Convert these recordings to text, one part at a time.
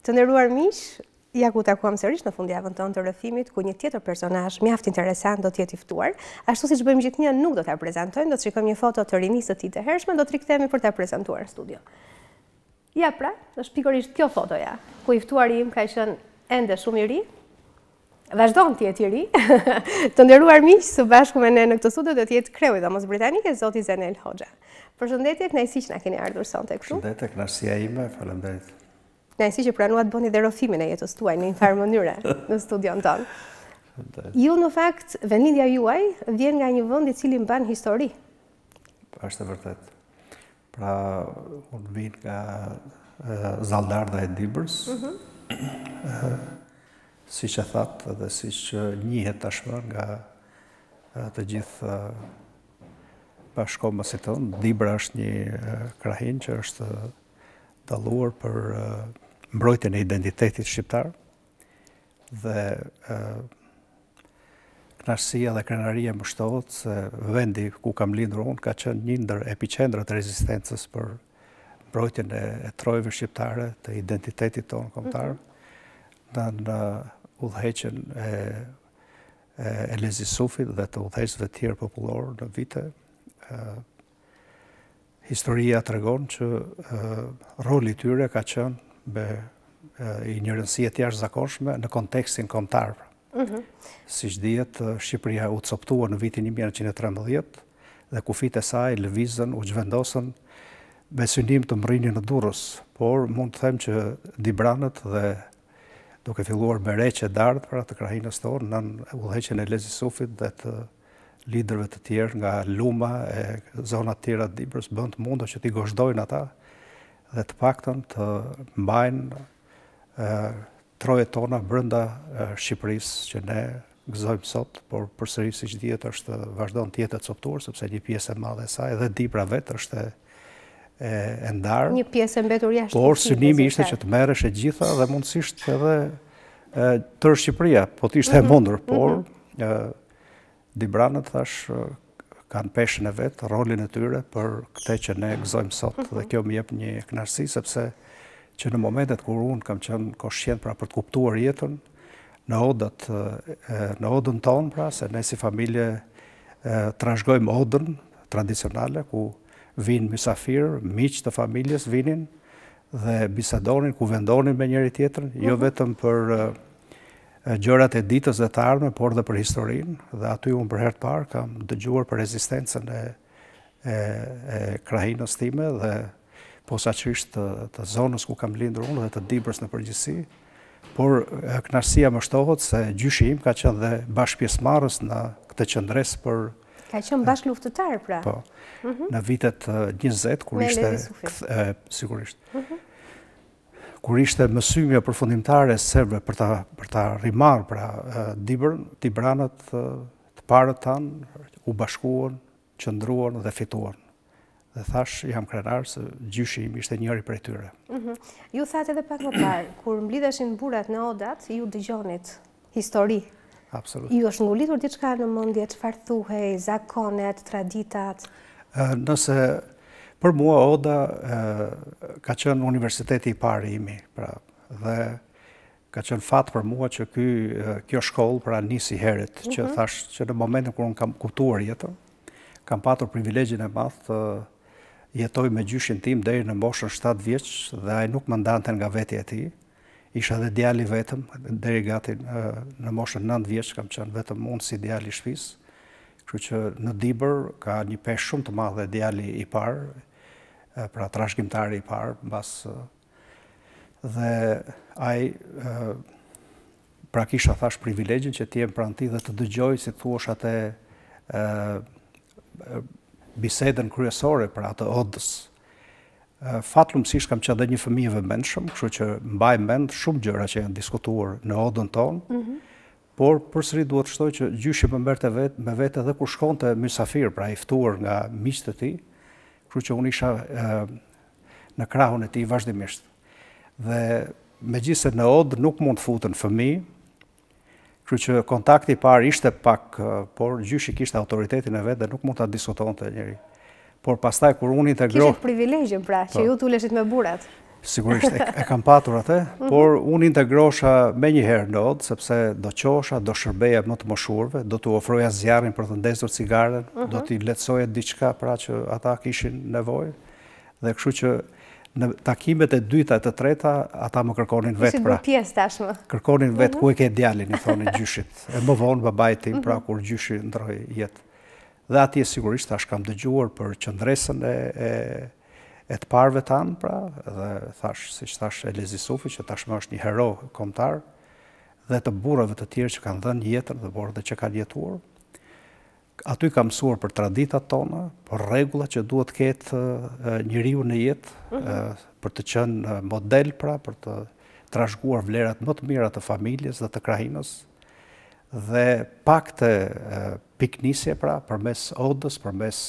Të nderuar miq, ja ku takuam sërish në fundjavën tonë të rrëfimit, ku një tjetër personazh mjaft interesant do të jetë i ftuar. Ashtu siç bëjmë gjithnjë, nuk do ta prezantojmë, do të shikojmë një foto të rinisë së tij të hershme, do të rikthehemi për ta prezantuar në studio. Ja pra, është pikërisht kjo fotoja, ku i ftuari im ka qenë ende shumë i ri. Vazhdon të jetë i ri. Të nderuar miq, së bashku me ne në këtë studio do të jetë kreu i Dhomës Britanike, zoti Zenel Hoxha. Përshëndetje, kënaqësi që na keni ardhur sonte këtu. Përshëndetje, kënaqësia ime, faleminderit. Kënaqësi që pranuat bëni dhe rrëfimin e jetës tuaj në një farë mënyre në studion tonë. Ju në fakt, vendlindja juaj vjen nga një vend i cili mban histori. Është e vërtet. Pra, unë vin nga Zaldarda e Dibrës. Siç e thatë dhe siç njihet tashmë nga të gjithë bashkohësit tonë, Dibra është një krahin që është dalluar për mbrojtjen e identitetit shqiptar dhe kënaqësia dhe krenaria më shtohet se vendi ku kam lindur unë ka qenë një ndër epicentrat e rezistencës për mbrojtjen e trojve shqiptare, të identitetit tonë kombëtar, në udhëheqjen e Lezi Sufit dhe të udhëheqësve të tjerë popullor në vite. Historia tregon që roli i tyre ka qenë i një rëndësie të jashtëzakonshme në kontekstin kombëtar. Siç dihet, Shqipëria u coptua në vitin 1913 dhe kufit e saj lëvizën, u zhvendosën me synim të mrrinin në Durrës, por mund të them që Dibranët dhe duke filluar me reqe dardhë pra të krahinës tonë në udhëheqjen e Lezi Sufit dhe të liderëve të tjerë nga Luma e zonat tjera të Dibrës bënd të mundur që t'i gozhdojnë ata dhe të paktën të mbajnë trojet tona brenda Shqipërisë që ne gëzojmë sot, por përsëri siç dihet është vazhdon të jetë e coptuar sepse një pjesë e madhe e saj dhe Dibra vetë është e ndarë. Një pjesë e mbetur jashtë. Por synimi ishte që të merresh e gjitha dhe mundësisht edhe tërë Shqipëria, po të ishte e mundur, por Dibranët thash kanë peshën e vet, rolin e tyre për këtë që ne gëzojmë sot dhe kjo më jep një kënaqësi sepse që në momentet kur unë kam qenë koshient pra për të kuptuar jetën në odën tonë, pra se ne si familje trashëgojmë odën tradicionale ku vinë mysafir, miq të familjes vinin dhe bisedonin, ku vendonin me njëri tjetrën, jo vetëm për gjërat e ditës dhe të ardhme, por dhe për historinë. Dhe aty unë për herë të parë kam dëgjuar për rezistencën e krahinës time dhe posaçërisht të zonës ku kam lindur unë dhe të Dibrës në përgjithësi. Por kënaqësia më shtohet se gjyshi im ka qenë dhe bashkëpjesëmarrës në këtë qendres për ka qenë bashkëluftëtar pra. Po. Në vitet 20 kur ishte sigurisht. Kur ishte mësymja përfundimtare e serbëve për ta rimarrë pra Dibrën, Dibranët të parët tanë u bashkuan, qëndruan dhe fituan. Dhe thash jam krenar se gjyshi im ishte njëri prej tyre. Ju thatë edhe pak më parë, kur mblidheshin burrat në odat, ju dëgjonit histori. Absolut. Ju është ngulitur diçka në mendje, çfarë thuhej, zakonet, traditat? Nëse për mua Oda ka qenë universiteti i parë imi, pra, dhe ka qenë fat për mua që kjo shkollë pra nisi herët, që thash që në momentin kur unë kam kuptuar jetën, kam patur privilegjin e madh të jetoj me gjyshin tim deri në moshën 7 vjeç dhe ai nuk më ndante nga vetja e tij. Isha dhe djali vetëm, deri gati në moshën 9 vjeç kam qenë vetëm unë si djali i shtëpisë. Kështu që në Dibër ka një peshë shumë të madhe djali i parë, pra trashëgimtari i parë, mbas dhe ai pra kisha thash privilegjin që të jem pranë tij dhe të dëgjoj si thuash atë bisedën kryesore për atë odës. Fatlumësisht kam qenë dhe një fëmijë i vëmendshëm, kështu që mbaj mend shumë gjëra që janë diskutuar në odën tonë, por përsëri duhet të shtoj që gjyshi më merrte me vete edhe kur shkonte mysafir, pra i ftuar nga miqtë e tij, kështu që unë isha në krahun e tij vazhdimisht. Dhe megjithëse në odë nuk mund të futen fëmijë, kështu që kontakti i parë ishte pak, por gjyshi kishte autoritetin e vet dhe nuk mund ta diskutonte njëri. Por pastaj kur unë integrova... Kishte privilegjin pra, që ju tuleshit me burrat. Sigurisht e kam patur atë, por unë integrosha me njëherë në odë, sepse do qosha, do shërbeja më të moshurve, do të ofroja zjarrin për të ndezur cigaren, do t'i letësoja diçka pra që ata kishin nevojë, dhe kështu që në takimet e dyta e të treta, ata më kërkonin vetë pra. Si pjesë tashmë. Kërkonin vetë ku e ke djalin, i thonin gjyshit. E më vonë babait tim, pra kur gjyshi ndroi jetë. Dhe atje sigurisht tash kam dëgjuar për qëndresën e të parëve tanë, pra, dhe thash, si që thash Elezi Sufi, që tashmë është një hero kombëtar, dhe të burrave të tjerë që kanë dhënë jetën dhe burrave që kanë jetuar. Aty kam mësuar për traditat tona, për rregullat që duhet ketë njeriu në jetë, për të qenë model, pra, për të trashëguar vlerat më të mira të familjes dhe të krahinës, dhe pak të piknisje, pra, përmes odës, përmes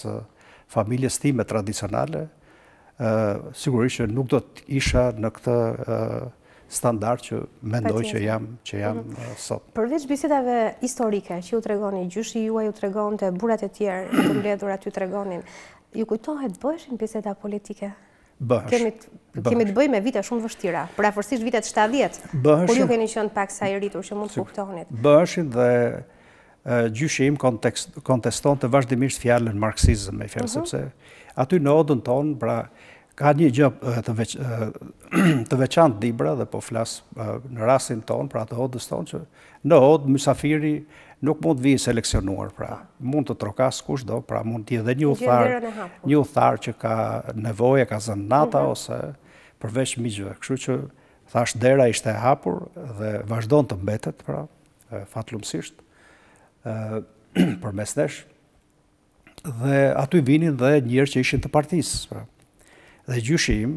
familjes time tradicionale, sigurisht që nuk do të isha në këtë standard që mendoj që jam sot. Përveç bisedave historike që ju tregoni, gjyshi juaj ju tregonte, burrat e tjerë të mbledhur aty tregonin, ju kujtohet bëheshin biseda politike? Bëhesh. Kemi të bëjmë me vite shumë vështira, përafërsisht vitet 70, kur ju keni qenë pak sa i rritur që mund të kuptonit. Bëheshin dhe gjyshi im kontestonte vazhdimisht fjalën marksizëm, me fjalë, sepse aty në odën tonë, pra, ka një gjë të veçantë Dibra, dhe po flas në rastin tonë, pra të odës tonë, që në odë mysafiri nuk mund vijë seleksionuar, pra mund të trokas kushdo, pra mund të jetë edhe një udhëtar që ka nevojë, ka zënë nata ose përveç miqve. Kështu që thash dera ishte e hapur dhe vazhdon të mbetet, pra fatlumësisht përmes nesh. Dhe aty vinin dhe njerëz që ishin të partisë, pra. Dhe gjyshi im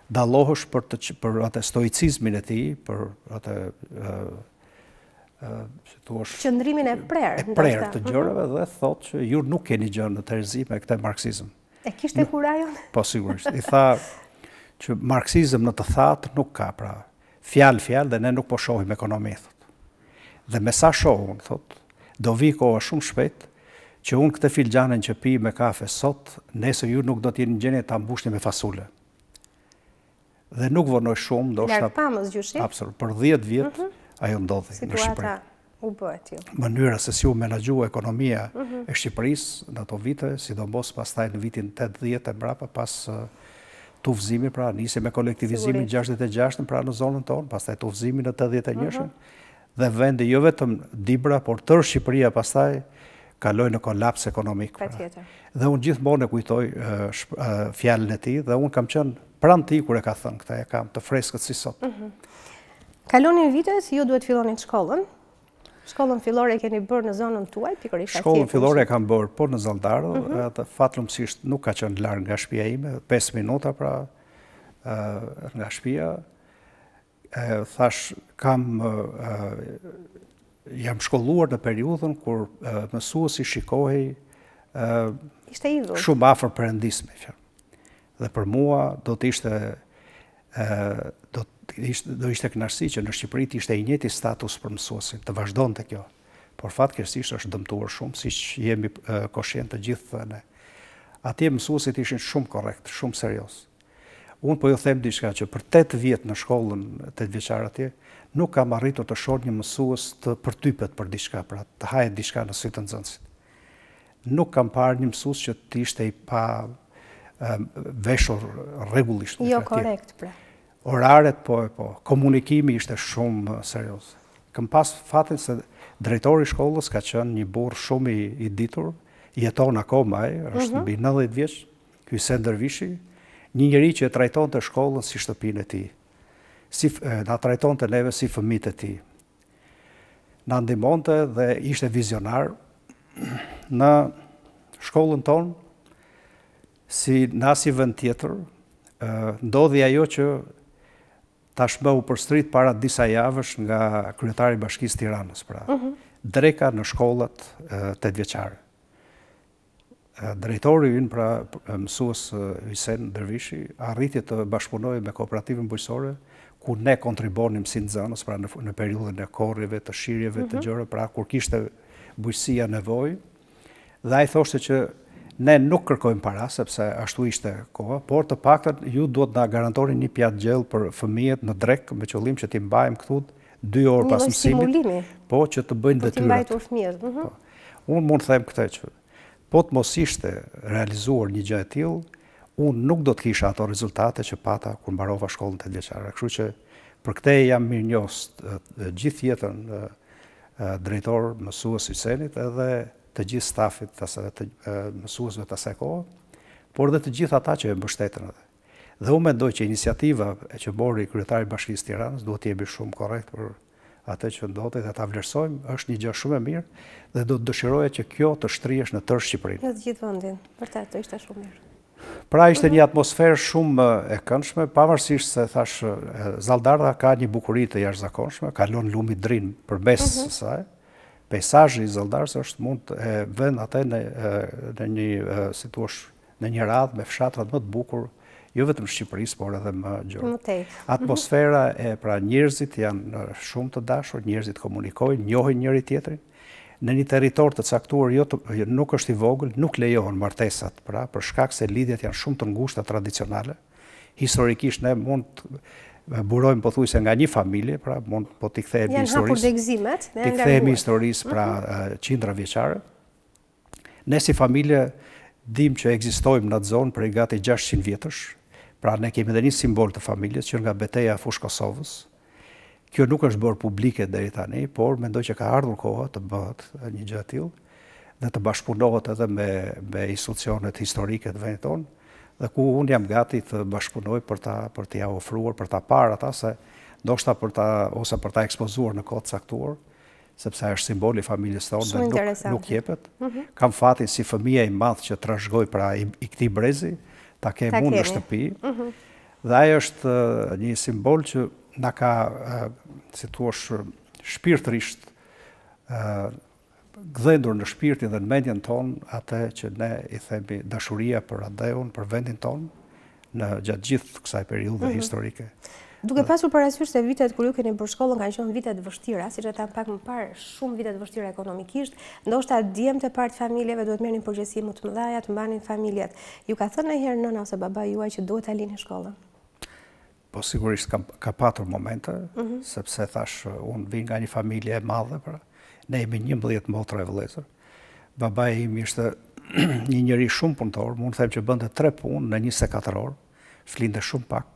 dallohesh për atë stoicizmin e tij, për atë qëndrimin e prerë të gjërave, dhe thotë që ju nuk keni gjë në tërësi me këtë marksizëm. E kishte kurajon? Po sigurisht. I tha që marksizëm në të thatë nuk ka, pra fjalë dhe ne nuk po shohim ekonomi, thotë. Dhe me sa shohun, thotë, do vi koha shumë shpejt që unë këtë filxhanin që pi me kafe sot, nesër ju nuk do t'jeni në gjendje ta mbushni me fasule. Dhe nuk vonoj shumë, larg pamës gjyshi? Absolut, për 10 vjet ajo ndodhi në Shqipëri. Situata u bëhet ju. Mënyra se si u menaxhua ekonomia e Shqipërisë në ato vite, sidomos pastaj në vitin 80 e mbrapa pas tufzimit, pra nisi me kolektivizimin 66 pra në zonën tonë, pastaj tufzimin në 81-shën, dhe vendi jo vetëm Dibra, por tërë Shqipëria pastaj kaloi në kolaps ekonomik. Dhe unë gjithmonë e kujtoj fjalën e tij, dhe unë kam qenë pranë tij kur e ka thënë këtë, e kam të freskët si sot. Kalonin vitet, ju duhet fillonin shkollën. Shkollën fillore keni bërë në zonën tuaj, pikërisht atje. Shkollën fillore e kam bërë po në Zalldarë, atë fatlumësisht nuk ka qenë larg nga shtëpia ime, 5 minuta pra nga shtëpia. Thash jam shkolluar në periudhën kur mësuesi shikohej shumë afër perëndis, me fjalë. Dhe për mua do ishte kënaqësi që në Shqipëri të ishte i njëjti status për mësuesin, të vazhdonte kjo. Por fatkeqësisht është dëmtuar shumë, siç jemi koshient të gjithë ne. Atje mësuesit ishin shumë korrekt, shumë serioz. Unë po ju them diçka që për 8 vjet në shkollën 8 vjeçare atje, nuk kam arritur të shoh një mësues të përtypet për diçka, pra të hahet diçka në sy të nxënësit. Nuk kam parë një mësues që të ishte i pa veshur rregullisht. Jo korrekt, pra. Oraret po, komunikimi ishte shumë serioz. Kam pas fatin se drejtori i shkollës ka qenë një burr shumë i ditur, jeton akoma ai, është mbi 90 vjeç, ky Sender Vishi, një njeri që e trajtonte shkollën si shtëpinë e tij. Na trajtonte neve si fëmijët e tij. Na ndihmonte dhe ishte vizionar në shkollën tonë, si në asnjë vend tjetër. Ndodhi ajo që tashmë u përstrit para disa javësh nga kryetari i Bashkisë Tiranës, pra dreka në shkollat 8 vjeçare. Drejtori ynë, pra mësues Hysen Dervishi, arriti të bashkëpunojë me kooperativën bujqësore, ku ne kontribonim si nxënës, pra në periudhën e korrjeve, të shirjeve, të gjërave, pra kur kishte bujqësia nevojë, dhe ai thoshte që Ne nuk kërkojmë para, sepse ashtu ishte koha, por të paktën ju duhet na garantoni një pjatë gjellë për fëmijët në drek, me qëllim që t'i mbajmë këtu 2 orë pas mësimit, po që të bëjnë detyrat. Unë mund të them këtë që po të mos ishte realizuar një gjë e tillë, unë nuk do të kisha ato rezultate që pata kur mbarova shkollën 8 vjeçare. Kështu që për këtë jam mirënjohës gjithë jetën drejtor mësues i Senit edhe të gjithë stafit të mësuesve të asaj kohe, por dhe të gjithë ata që e mbështetën edhe. Dhe unë mendoj që iniciativa që mori kryetari i Bashkisë Tiranës duhet të jemi shumë korrekt për atë që ndodhi dhe ta vlerësojmë, është një gjë shumë e mirë dhe do të dëshiroja që kjo të shtrihesh në tërë Shqipërinë. Në të gjithë vendin, vërtet do ishte shumë mirë. Pra ishte një atmosferë shumë e këndshme, pavarësisht se thash Zaldarda ka një bukuri të jashtëzakonshme, kalon lumi drin përmes saj. Peizazhi i Zaldarës është mund e vën atë në një si thua në një radhë me fshatrat më të bukur, jo vetëm Shqipërisë, por edhe më gjuhë. Atmosfera pra njerëzit janë shumë të dashur, njerëzit komunikojnë, njohin njëri tjetrin. Në një territor të caktuar nuk është i vogël, nuk lejohen martesat, pra për shkak se lidhjet janë shumë të ngushta tradicionale. Historikisht ne mund burojmë pothuajse nga një familje, pra mund po t'i kthehemi historisë. T'i kthehemi historisë pra qindra vjeçare. Ne si familje dim që ekzistojmë në atë zonë për gati 600 vjetësh. Pra ne kemi edhe një simbol të familjes që nga betejë e Fushë Kosovës. Kjo nuk është bërë publike deri tani, por mendoj që ka ardhur koha të bëhet një gjë e tillë dhe të bashkëpunohet edhe me institucionet historike të vendit tonë, dhe ku unë jam gati të bashkëpunoj për t'i ofruar, për ta parë ata, se ndoshta ose për ta ekspozuar në kohë të caktuar, sepse është simboli i familjes tonë dhe nuk jepet. Kam fatin si fëmija i madh që trashëgoj pra i këtij brezi, ta kem unë në shtëpi. Dhe ai është një simbol që na ka, si thua, shpirtërisht gdhendur në shpirtin dhe në mendjen tonë atë që ne i themi dashuria për adeun, për vendin tonë gjatë gjithë kësaj periudhe historike. Duke pasur parasysh se vitet kur ju keni bërë shkollën kanë qenë vitet vështira, siç e tham pak më parë, shumë vitet vështira ekonomikisht, ndoshta djemtë e parë të familjeve duhet merrnin përgjegjësi më të mëdha, të mbanin familjet. Ju ka thënë ndonjëherë nëna ose baba juaj që duhet ta lini shkollën? Po sigurisht ka patur momente, sepse thash, unë vi nga një familje e madhe, pra, ne jemi 11 motra e vëllezër. Babai im ishte një njeri shumë punëtor, mund të them që bënte 3 punë në 24 orë, flinte shumë pak.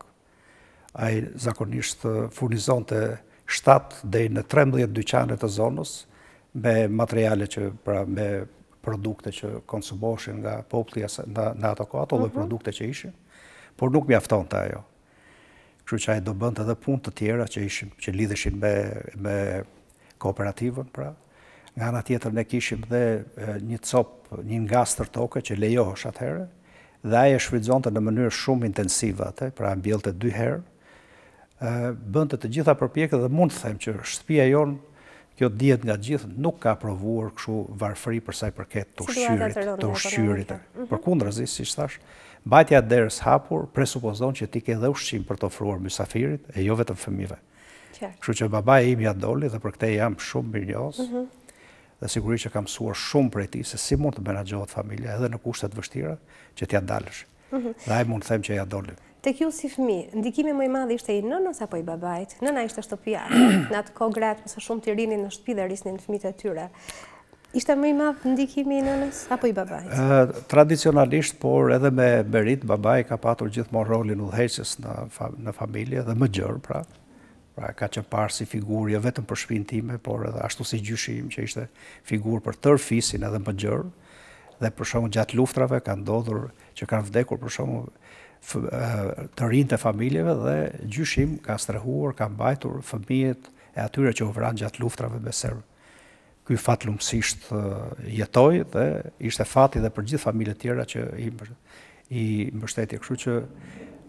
Ai zakonisht furnizonte 7 deri në 13 dyqane të zonës me materiale me produkte që konsumoheshin nga populli në ato kohë, ato lloj produkte që ishin, por nuk mjaftonte ajo. Kështu që ai do bënte edhe punë të tjera që lidheshin me kooperativën, pra. Nga ana tjetër ne kishim dhe një një ngastër toke që lejohesh atëherë, dhe ai e shfrytëzonte në mënyrë shumë intensive atë, pra mbjellte 2 herë. Bënte të gjitha përpjekjet dhe mund të them që shtëpia jonë, kjo dihet nga gjithë, nuk ka provuar kështu varfëri për sa i përket të ushqyrit. Përkundrazi, siç thash, mbajtja e derës hapur presupozon që ti ke dhe ushqim për të ofruar mysafirit e jo vetëm fëmijëve. Kështu që babai im ja doli dhe për këtë jam shumë mirënjohës. Dhe sigurisht që kam mësuar shumë prej tij se si mund të menaxhohet familja edhe në kushte të vështira që t'ja dalësh. Dhe ai mund të them që ja doli. Tek ju si fëmijë, ndikimi më i madh ishte i nënës apo i babait? Nëna ishte shtëpia. Në atë kohë gratë më shumë të rinin në shtëpi dhe rrisnin fëmijët e tyre. Ishte më i madh ndikimi i nënës apo i babait? Tradicionalisht, por edhe me merit, babai ka patur gjithmonë rolin udhëheqës në familje dhe më gjerë, pra. Pra ka qenë parë si figurë jo vetëm për shtëpinë time, por edhe ashtu si gjyshi im që ishte figurë për tërë fisin edhe më gjerë. Dhe për shembull gjatë luftrave ka ndodhur që kanë vdekur për shembull të rinjtë e familjeve dhe gjyshim ka strehuar, ka mbajtur fëmijët e atyre që u vranë gjatë luftrave me serbë. Ky fatlumësisht jetoi dhe ishte fati dhe për gjithë familjet tjera që i mbështeti. Kështu që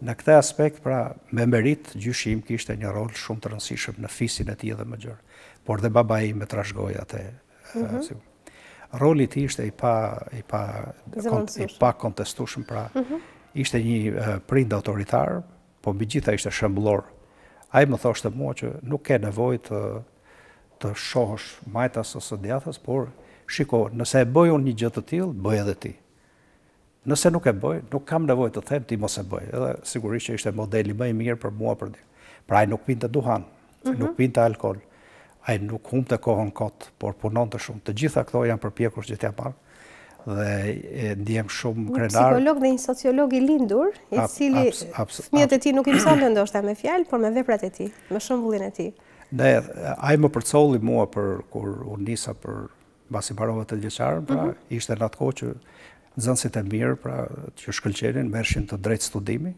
në këtë aspekt, pra, me merit, gjyshi im kishte një rol shumë të rëndësishëm në fisin e tij dhe më gjerë. Por dhe babai im me trashëgoi atë. Roli i tij ishte i pa kontestueshëm, pra. Ishte një prind autoritar, po megjithatë ishte shembullor. Ai më thoshte mua që nuk ke nevojë të shohësh majtas ose djathtas, por shiko, nëse e bëj unë një gjë të tillë, bëj edhe ti. Nëse nuk e bëj, nuk kam nevojë të them ti mos e bëj. Edhe sigurisht që ishte modeli më i mirë për mua për di. Pra ai nuk pinte duhan, nuk pinte alkool. Ai nuk humbte kohën kot, por punonte shumë. Të gjitha këto janë përpjekur që t'ja marr dhe e ndjem shumë krenar. Një psikolog dhe një sociolog i lindur, i cili fëmijët e tij nuk i mësonte ndoshta me fjalë, por me veprat e tij, me shembullin e tij. Ai më përcolli mua për kur u nisa për mbasi mbarova të vjeçarën, pra ishte në atë kohë që nxënësit e mirë, pra që shkëlqenin, merrshin të drejtë studimi,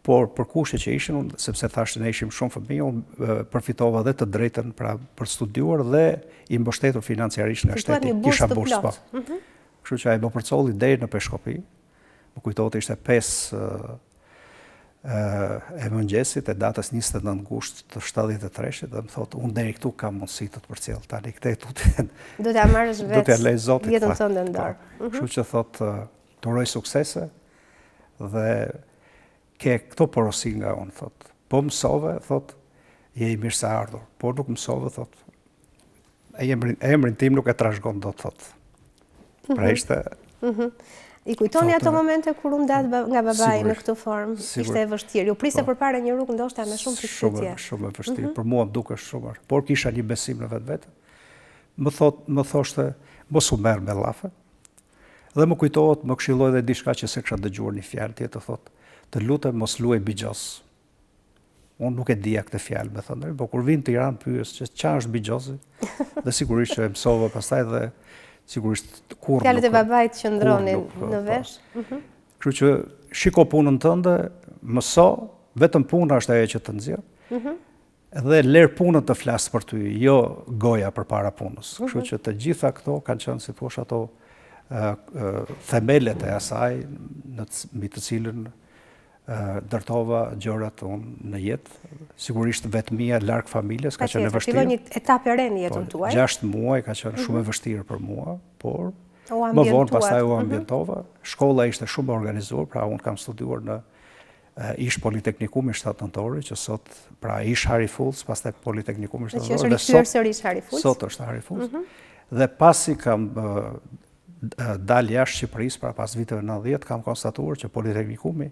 por për kushte që ishin, sepse thashë ne ishim shumë fëmijë, unë përfitova dhe të drejtën pra për studiuar dhe i mbështetur financiarisht nga shteti, kisha bursë po. Kështu që ai më përcolli deri në Peshkopi. Më kujtohet ishte 5 e mëngjesit e datës 29 gusht të 73 dhe më thotë, unë deri këtu kam mundësi të përcjell, tani këtu do t'ja marrësh vetë jetën tënde në dorë. Kështu që thotë, të uroj suksese dhe ke këto porosi nga unë, thotë. Po mësove, thotë, je i mirë se ardhur, por nuk mësove, thotë, emrin tim nuk e trashëgon dot, thotë. Pra ishte... I kujtoni ato momente kur u ndat nga babai në këtë formë? Ishte e vështirë. Ju priste përpara një rrugë ndoshta me shumë frikësie. Shumë e vështirë. Për mua më duket shumë. Por kisha një besim në vetvete. Më thoshte, mos u merr me llafe. Dhe më kujtohet, më këshilloi edhe diçka që se kisha dëgjuar një fjalë tjetër, thotë, të lutem mos luaj bigjoz. Unë nuk e dija këtë fjalë, më thonë, por kur vin në Tiranë pyes që çfarë është bigjozi? Dhe sigurisht që e mësova pastaj dhe sigurisht kur fjalët e babait që ndronin në vesh. Kështu që shiko punën tënde, mëso, vetëm puna është ajo që të nxjerr. Dhe ler punën të flas për ty, jo goja përpara punës. Kështu që të gjitha këto kanë qenë si thua ato themelet e asaj mbi të cilën ndërtova gjërat unë në jetë. Sigurisht vetmia larg familjes ka qenë e vështirë. Filloi një etapë e re në jetën tuaj. 6 muaj ka qenë shumë e vështirë për mua, por më vonë pastaj u ambientova. Shkolla ishte shumë e organizuar, pra unë kam studiuar në ish Politeknikumi 7 nëntori, që sot pra ish Harry Fulls, pastaj Politeknikumi 7 nëntori. Që është sërish Harry Fulls. Sot është Harry Fulls. Dhe pasi kam dalë jashtë Shqipërisë, pra pas viteve 90, kam konstatuar që Politeknikumi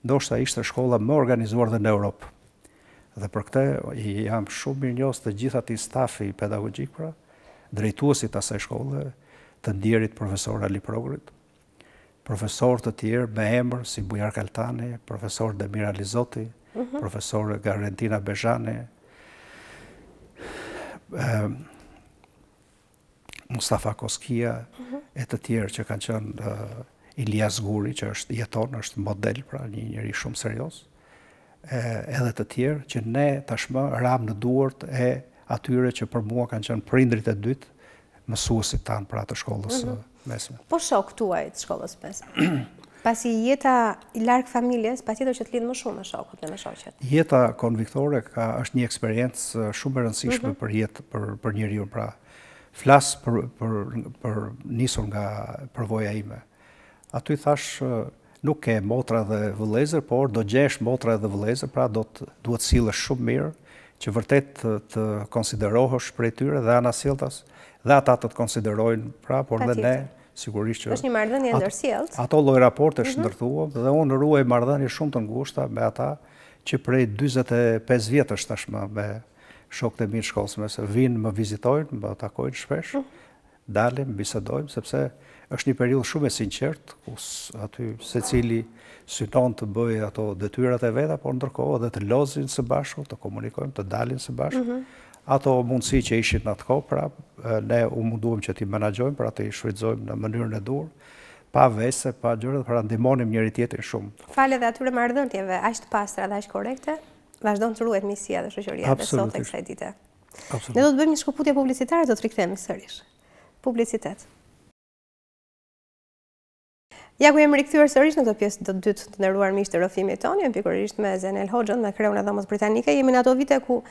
ndoshta ishte shkolla më organizuar dhe në Europë. Dhe për këtë jam shumë mirënjohës të gjithë atij stafi pedagogjik, pra, drejtuesit asaj shkolle, të ndjerit profesor Ali Progrit, profesor të tjerë me emër si Bujar Kaltani, profesor Demir Alizoti, profesor Garentina Bejani, Mustafa Koskia, e të tjerë që kanë qenë Ilias Guri, që është model, pra një njeri shumë serios, edhe të tjerë që ne tashmë ram në duart e atyre që për mua kanë qenë prindrit e dytë, mësuesit tanë pra të shkollës mesme. Po shok tuaj të shkollës mesme? Pasi jeta i larg familjes, patjetër që të lidh më shumë me shokut dhe me shoqet. Jeta konviktore është një eksperiencë shumë e rëndësishme për jetë, për njeriu, pra flas për nisur nga përvoja ime. Aty thash, nuk ke motra dhe vëllezër, por do gjesh motra dhe vëllezër, pra duhet sillesh shumë mirë, që vërtet të konsiderohesh prej tyre dhe anasjelltas, dhe ata të konsiderojnë, pra, por dhe ne, sigurisht që... është një marrëdhënie ndërsjellës. Ato lloj raporte shndërthuam dhe unë ruaj marrëdhënie shumë të ngushta me ata që prej 45 vjetësh tashmë me shokët e mi shkollës mesme vinë, më vizitojnë, më takojnë shpesh, dalim, bisedojmë, sepse është një periudhë shumë e sinqertë, ku aty secili synon të bëjë ato detyrat e veta, por ndërkohë edhe të lozin së bashku, të komunikojmë, të dalin së bashku. Ato mundësi që ishin në atë kohë, pra ne u munduam që t'i menaxhojmë, pra t'i shfrytëzojmë në mënyrën e duhur, pa vese, pa gjëra, pra ndihmonim njëri tjetrin shumë. Falë edhe atyre marrëdhënieve aq të pastra dhe aq korrekte, vazhdon të ruhet miqësia dhe shoqëria edhe sot e kësaj dite. Ne do të bëjmë një shkëputje publicitare, do të rikthehemi sërish. Publicitet. Ja ku jemi rikthyer sërish në këtë pjesë të dytë të nderuar miq të rrëfimit tonë, jemi pikërisht me Zenel Hoxhën, me kreun e dhomës britanike. Jemi në ato vite ku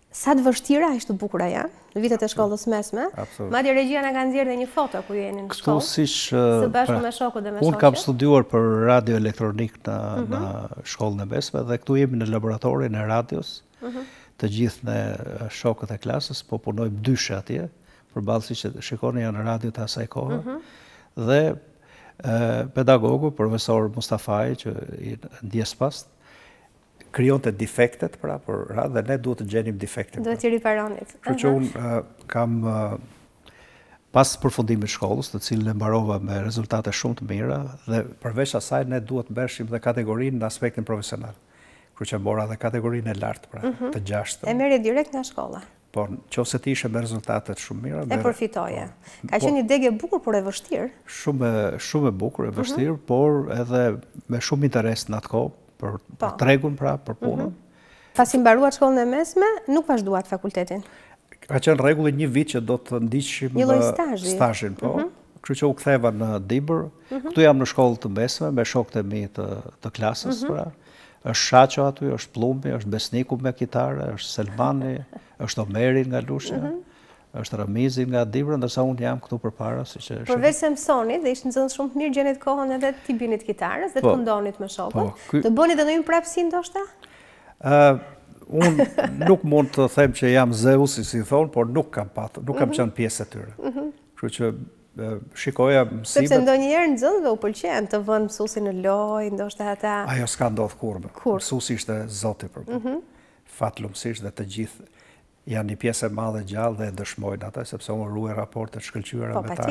sa të vështira aq të bukura janë, në vitet e shkollës mesme. Madje regjia na ka nxjerrë një foto ku jeni në shkollë. Së bashku me shokut dhe me shoqet. Unë kam studiuar për radio elektronik në shkollën e mesme dhe këtu jemi në laboratorin e radios. Të gjithë ne shokët e klasës po punojmë dyshe atje, përballë siç shikoni janë radio të asaj kohe. Dhe pedagogu, profesor Mustafaj, që i ndjes pas, krijon të defektet, pra, dhe ne duhet të gjenim defektet. Duhet t'i riparonit. Kështu që unë kam pas përfundimit shkollës, të cilën e mbarova me rezultate shumë të mira, dhe përveç asaj ne duhet mbeshim dhe kategorinë në aspektin profesional. Kështu që mbora dhe kategorinë e lartë, pra, të 6. E merri direkt nga shkolla. Po, nëse ti ishe me rezultatet shumë mira, e përfitoje. Ka qenë një degë e bukur, por e vështirë. Shumë e bukur, e vështirë, por edhe me shumë interes në atë kohë për tregun, pra, për punën. Pasi mbaruat shkollën e mesme, nuk vazhduat fakultetin. Ka qenë rregulli një vit që do të ndiqshim stazhin, po. Kështu që u ktheva në Dibër. Këtu jam në shkollë të mesme me shokët e mi të klasës, pra. Është Shaqo aty, është Plumbi, është Besniku me kitare, është Selmani, është Omeri nga Lusha, është Ramizi nga Dibër, ndërsa unë jam këtu përpara, siç e përveç se mësonit dhe ishte nxënës shumë të mirë, gjenit kohën edhe t'i binit kitarës dhe të këndonit me shokët. Të bëni edhe ndonjë prapësi ndoshta? Unë nuk mund të them që jam Zeusi, si thonë, por nuk kam qenë pjesë e tyre. Kështu që shikoja mësimet. Sepse ndonjëherë nxënësve u pëlqen të vënë mësuesin në lojë, ndoshta ata. Ajo s'ka ndodhur kurrë. Mësuesi ishte zoti për mua. Fatlumësisht dhe të gjithë janë një pjesë e madhe gjallë dhe e dëshmojnë ata, sepse unë ruaj raportet shkëlqyera me ta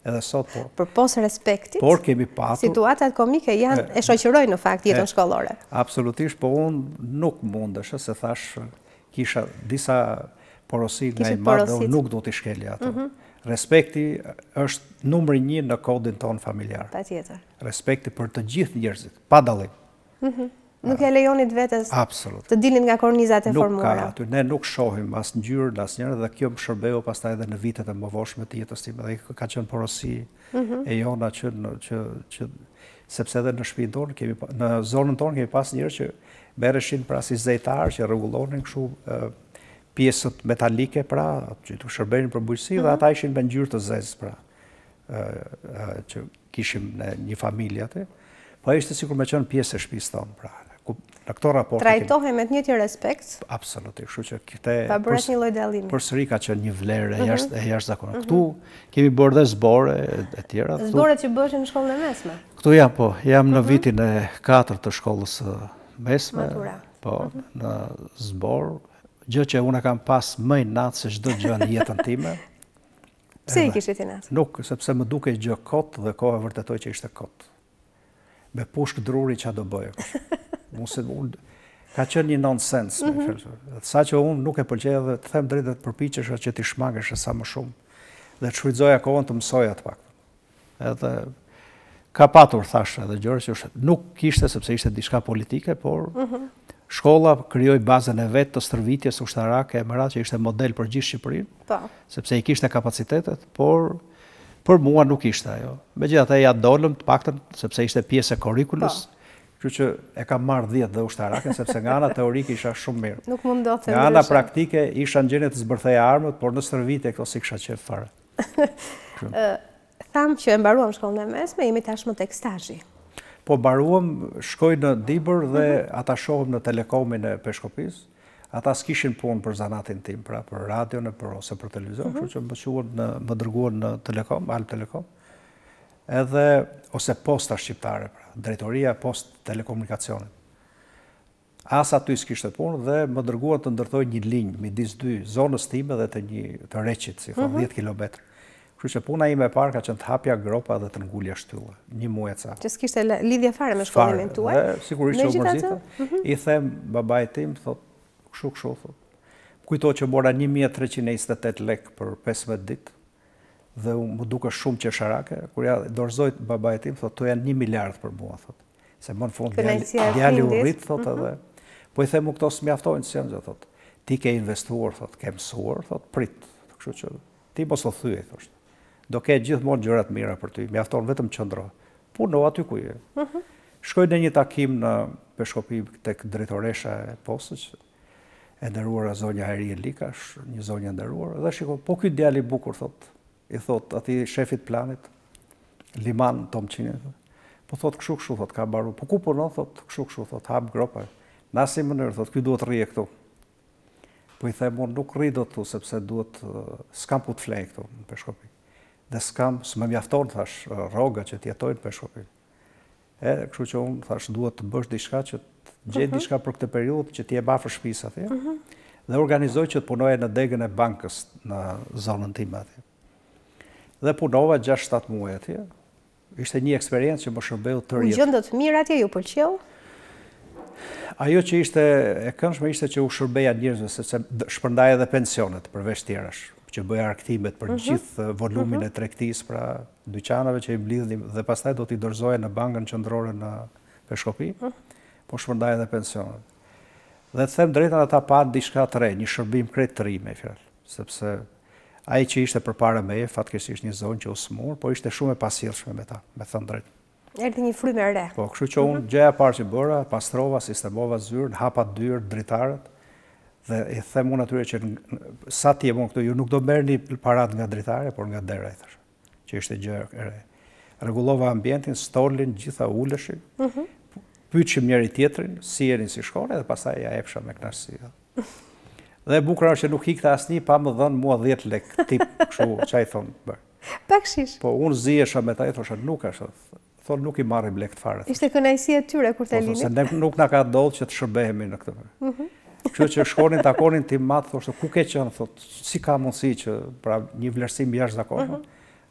edhe sot, por. Përpos respektit, por kemi patur. Situatat komike janë e shoqërojnë në fakt jetën shkollore. Absolutisht, po unë nuk mundesha, se thash kisha disa porosi nga i madh dhe unë nuk do t'i shkelja ato. Respekti është numri 1 në kodin ton familjar. Patjetër. Respekti për të gjithë njerëzit, pa dallim. Nuk e lejonit vetes të dilin nga kornizat e formuara. Ne nuk shohim as ngjyrë, as njëra, dhe kjo më shërbeu pastaj edhe në vitet e mëvoshme të jetës time, dhe ka qenë porosi e jona që sepse edhe në shtëpinë tonë në zonën tonë kemi pas njerëz që merreshin pra si zejtar, që rregullonin kështu pjesët metalike, pra, që të shërbenin për bujqësi, dhe ata ishin me ngjyrë të zezë, pra, që kishim në një familje atë. Po ishte sikur me qenë pjesë e shtëpisë tonë, pra. Në këto raporte trajtohen me të njëjtin respekt. Absolutisht, kështu që këte pa bërë një lloj dallimi. Përsëri ka qenë një vlerë e jashtëzakonshme. Këtu kemi bërë dhe zbore e tjera. Zboret që bëhen në shkollën e mesme. Këtu jam në vitin e 4 të shkollës mesme. Po, në zbor, gjë që unë kam pas më i natë se çdo gjë në jetën time. Pse i kishit i natë? Nuk, sepse më dukej gjë kot dhe koha vërtetoi që ishte kot. Me pushk druri që do bëjë. Ka qenë një nonsens. Sa që unë nuk e pëlqej dhe të them drejt dhe të përpiqesha që t'i shmangesha sa më shumë dhe të shfrytëzoja kohën të mësoja të pak. Edhe ka patur, thash, edhe gjëra që nuk kishte sepse ishte diçka politike, por shkolla krijoi bazën e vet të stërvitjes ushtarake e merat që ishte model për gjithë Shqipërinë, sepse i kishte kapacitetet, por për mua nuk ishte ajo. Megjithatë ja dolëm të paktën sepse ishte pjesë e kurrikulës. Kështu që e kam marrë 10 dhe ushtarake, sepse nga ana teorike isha shumë mirë. Nuk mund do të nga ana praktike isha në gjendje të zbërtheja armët, por në stërvitje këto si kisha qef fare. Tham që e mbaruam shkollën e mesme, jemi tashmë tek stazhi. Po mbaruam, shkoj në Dibër dhe ata shohëm në Telekomin e Peshkopis. Ata s'kishin punë për zanatin tim, pra për radion ose për televizion, kështu që më dërguan në Telekom, Alp Telekom. Edhe ose posta shqiptare, pra, drejtoria post telekomunikacionit. As aty s'kishte punë dhe më dërguan të ndërtoj një linjë midis dy zonës time dhe të Reqit, si thonë 10 kilometrë. Kështu që puna ime e parë ka qenë të hapja gropa dhe të ngulja shtylla, një muaj e ca. Që s'kishte lidhje fare me shkollimin tuaj. Dhe sigurisht që u mërzita. I them babait tim, thot, kështu, thot. Kujto që mora 1328 lek për 15 ditë. Dhe më duke shumë qesharake, kur ja dorëzoj babait tim, thot, to janë 1 miliard për mua, thot. Se më në fund djali u rrit, thot, edhe. Po i them u këto s'mjaftojnë, si janë, thot. Ti ke investuar, thot, ke mësuar, thot, prit. Kështu që ti mos o thyej, thoshte. Do ke gjithmonë gjërat mira për ty, mjafton vetëm qëndro. Puno aty ku je. Shkoj në një takim në Peshkopi tek drejtoresha e postës, e nderuara zonja Herie Likash, një zonjë e nderuar, dhe shiko, po ky djali i bukur, thot. I thot atij shefit planit, Liman Tomçini, po thot kështu, thot, ka mbaruar. Po ku punon, thot, kështu, thot, hap gropa. Në asnjë mënyrë, thot, ky duhet rrije këtu. Po i them, unë nuk rri dot këtu sepse duhet s'kam ku të flej këtu në Peshkopi. Dhe s'më mjafton, thash, rroga që t'jetojnë për shkopin. Kështu që unë, thash, duhet të bësh diçka që të gjetë diçka për këtë periudhë që t'jem afër shtëpisë atje. Dhe organizoj që të punoja në degën e bankës në zonën time atje. Dhe punova 6-7 muaj atje. Ishte një eksperiencë që më shërbeu të rjetë. U gjendët mirë atje, ju pëlqeu? Ajo që ishte e këndshme ishte që u shërbeja njerëzve, sepse shpërndaja edhe pensionet përveç tjerash, që bëja arktimet për gjithë volumin e tregtisë, pra dyqanave që i mblidhnim dhe pastaj do t'i dorëzoja në bankën qendrore në Peshkopi, po shpërndaja edhe pensionet. Dhe të them drejtën, ata pan diçka të re, një shërbim krejt të ri me fjalë, sepse ai që ishte përpara meje, fatkeqësisht një zonë që u smur, po ishte shumë e pasjellshme me ta, me thënë drejt. Erdhi një frymë e re. Po, kështu që unë gjëja e parë që bëra, pastrova, sistemova zyrën, hapa dyrë, dritarët, dhe i them unë atyre që sa ti e mund këtu, ju nuk do merrni parat nga dritare, por nga dera, i thash, që ishte gjë e re. Rregullova ambientin, stolin, gjitha uleshin, pyetshim njëri tjetrin, si jeni, si shkoni, dhe pastaj ja epsha me kënaqësi. Dhe e bukur është që nuk ikte asnjë pa më dhënë mua 10 lekë, tip kështu, çai thon bër. Bakshish. Po unë zihesha me ta, i thosha nuk është. Thonë nuk i marrim lekë fare. Ishte kënaqësi e tyre kur të lini. Se nuk na ka ndodhur që të shërbehemi në këtë. Kështu që shkonin, takonin tim mat, thoshte ku ke qenë, thotë, si ka mundësi që pra një vlerësim jashtëzakonshëm,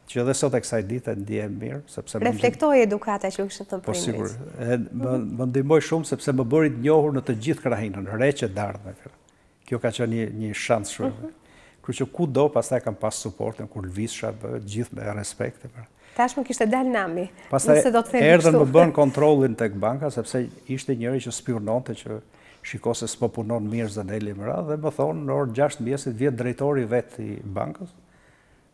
që edhe sot e kësaj dite ndihem mirë, sepse reflektoi edukata që kishte thënë prindrit. Po sigurisht. Më ndihmoi shumë sepse më bëri të njohur në të gjithë krahinën, reqe dardhme. Kjo ka qenë një shans shumë. Kështu që kudo pastaj kam pas suportin kur lvizsha, gjithë me respekt. Tashmë kishte dalë nami. Pastaj erdhën më bën kontrollin tek banka, sepse ishte njëri që spiononte që shiko se s'po punon mirë Zeneli më radh, dhe më thonë në orë 6 mëngjesit vjet drejtori vet i bankës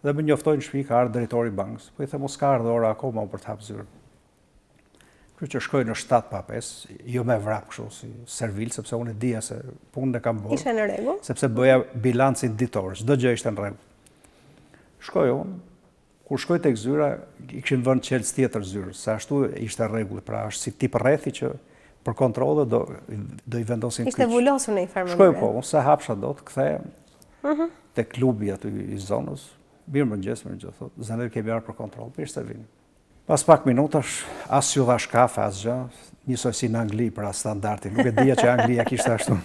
dhe më njoftojnë në shtëpi ka ardhur drejtori i bankës. Po i them mos ka ardhur ora akoma për të hapur zyrën. Kështu që shkoj në 7:05, jo me vrap kështu si servil, sepse unë e dija se punën e kam bërë. Ishte në rregull? Sepse bëja bilancin ditor, çdo gjë ishte në rregull. Shkoj unë. Kur shkoj tek zyra, i kishin vënë qelës tjetër zyrës, se ashtu ishte rregull, pra është si tip rrethi që për kontrolle do i vendosin kyç. Ishte vulosur në një farë mënyrë. Shkoj po, unë sa hapsha dot, kthehem te klubi aty i zonës. Mirëmëngjes, thotë, Zenel kemi ardhur për kontroll, mirë se vini. Pas pak minutash, as ju dhash kafe, as gjë, njësoj si në Angli pra standardin, nuk e dija që Anglia kishte ashtu.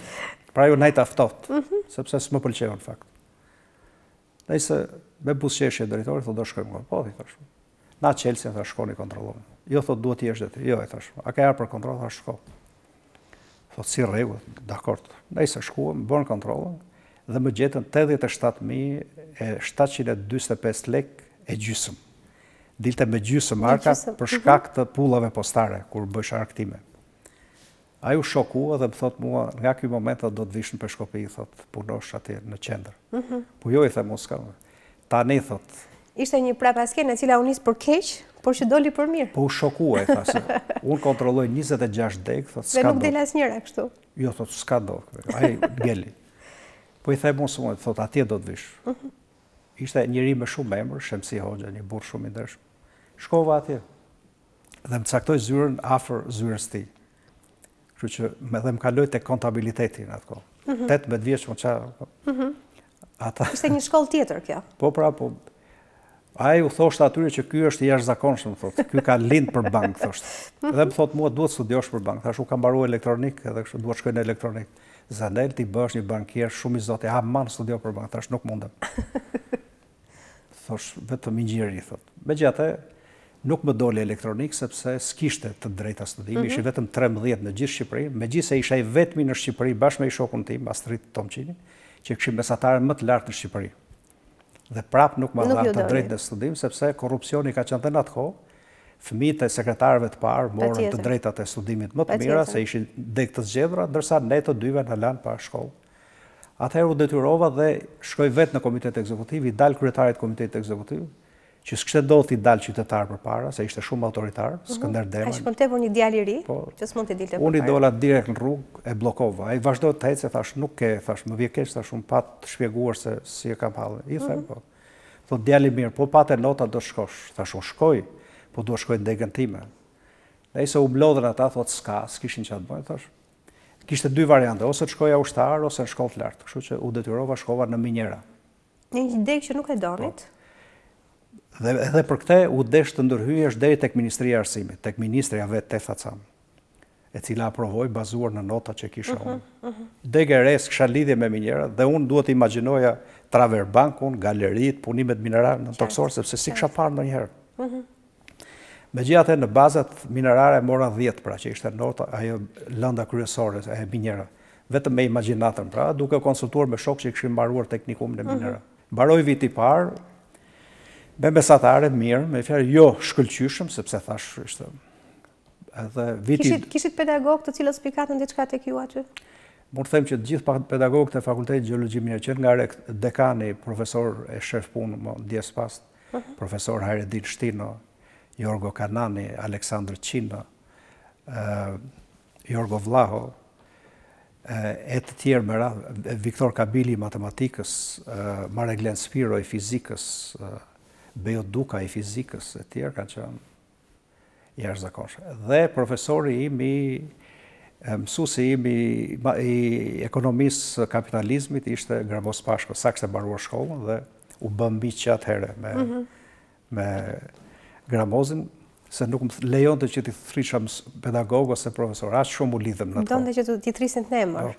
Pra ju najta ftohtë, sepse s'më pëlqeu në fakt. Nëse me buzëqeshje drejtori thotë do shkojmë. Po, i thash. Na Chelsea thash shkoni kontrolloni. Jo thotë duhet të jesh detyr. Jo, i thash. A ka ardhur për kontroll, thash shko. Thotë si rregull, dakord. Nëse shkuam, bën kontrollin dhe më gjetën 87.745 lekë e gjysmë. Dilte me gjysmë marka për shkak të pullave postare kur bësh arktime. Ai u shokua dhe më thot mua, nga ky moment do të vish në Peshkopi, thot, punosh atje në qendër. Po jo, i them mos ka. Tani thot. Ishte një prapaskenë e cila u nis për keq, por që doli për mirë. Po u shokua, i thasë. Unë kontrolloj 26 deg, thot, s'ka do. Dhe nuk del asnjëra kështu. Jo, thot, s'ka do. Ai ngeli. Po i them mos mua, thot, atje do të vish. Ishte njëri me shumë emër, Shemsi Hoxha, një burr shumë i ndershëm. Shkova atje. Dhe më caktoi zyrën afër zyrës tij. Kështu që më kaloi tek kontabiliteti në atë kohë. 18 vjeç më ça. Ishte një shkollë tjetër kjo. Po pra, po. Ai u thoshte atyre që ky është i jashtëzakonshëm, thotë. Ky ka lind për bank, thoshte. Dhe më thotë mua duhet studiosh për bank. Thash u kam mbaruar elektronik, edhe kështu duhet shkoj në elektronik. Zenel ti bësh një bankier shumë i zotë. Man studio për bank, thash nuk mundem. Thosh vetëm inxhinieri, thotë. Megjithatë nuk më doli elektronik sepse s'kishte të drejta studimi, ishte vetëm 13 në gjithë Shqipërinë, megjithëse isha i vetmi në Shqipëri bashkë me shokun tim, Astrid Tomçini, që kishim mesataren më të lartë në Shqipëri. Dhe prap nuk më dha të drejtë në studim, sepse korrupsioni ka qenë në atë kohë, fëmijët e sekretarëve të parë morën të drejtat e studimit më të mira, se ishin deg të zgjedhura, ndërsa ne të dyve na lanë pa shkollë. Atëherë u detyrova dhe shkoj vetë në komitet ekzekutiv, i dal kryetarit komitetit ekzekutiv, që s'kishte ndodhur i dal qytetar përpara, se ishte shumë autoritar, Skënder Dema. Ai shkon tepër një djalë i ri, që s'mund të dilte përpara. Unë i dola direkt në rrugë, e bllokova. Ai vazhdoi të ecë, thash nuk ke, thash më vjen keq, thash un pa të shpjeguar se si e kam hallën. I them po. Thotë djali mirë, po patë nota do shkosh. Thash un shkoj, po dua shkoj në degën time. Nëse u mlodhen ata, thotë s'kishin çfarë të bëjnë, thash. Kishte dy variante, ose të shkoja ushtar ose në shkollë të lartë. Kështu që u detyrova shkova në Minjera. Një degë që nuk e donit. Dhe edhe për këte u desh të ndërhyesh deri tek Ministria e Arsimit, tek ministrja vetë Tefacam, e cila aprovoi bazuar në nota që kisha unë. Degë e res kisha lidhje me minjerët dhe unë duhet imagjinoja traverbankun, galerit, punimet minerale në toksor, sepse si kisha parë ndonjëherë. Megjithatë në bazat minerare mora 10 pra që ishte nota ajo lënda kryesore e minjerave. Vetëm me imagjinatën pra, duke konsultuar me shok që kishin mbaruar teknikumin e minerave. Mbaroi viti i parë me mesatare mirë, me fjalë jo shkëlqyshëm sepse thash ishte edhe viti. Kishit pedagog të cilët spikatën diçka tek ju aty? Mund të them që të gjithë pedagogët e Fakultetit Gjeologji Minere, që nga dekani, profesor e shef punë, ndjes pas, profesor Hayreddin Shtino, Jorgo Kanani, Aleksandr Qina, Jorgo Vlaho, e të tjerë me radhë, Viktor Kabili i matematikës, Mareglen Spiro i fizikës, Bejo Duka i fizikës, e tjerë kanë qenë jashtëzakonshëm. Dhe profesori im mësuesi im i ekonomisë kapitalizmit ishte Gramos Pashko, sa kishte mbaruar shkollën dhe u bë miq atëherë me Gramozin, se nuk më lejonte që t'i thrisha pedagog ose profesor, aq shumë u lidhem në ato. Donte që t'i thrisin në emër.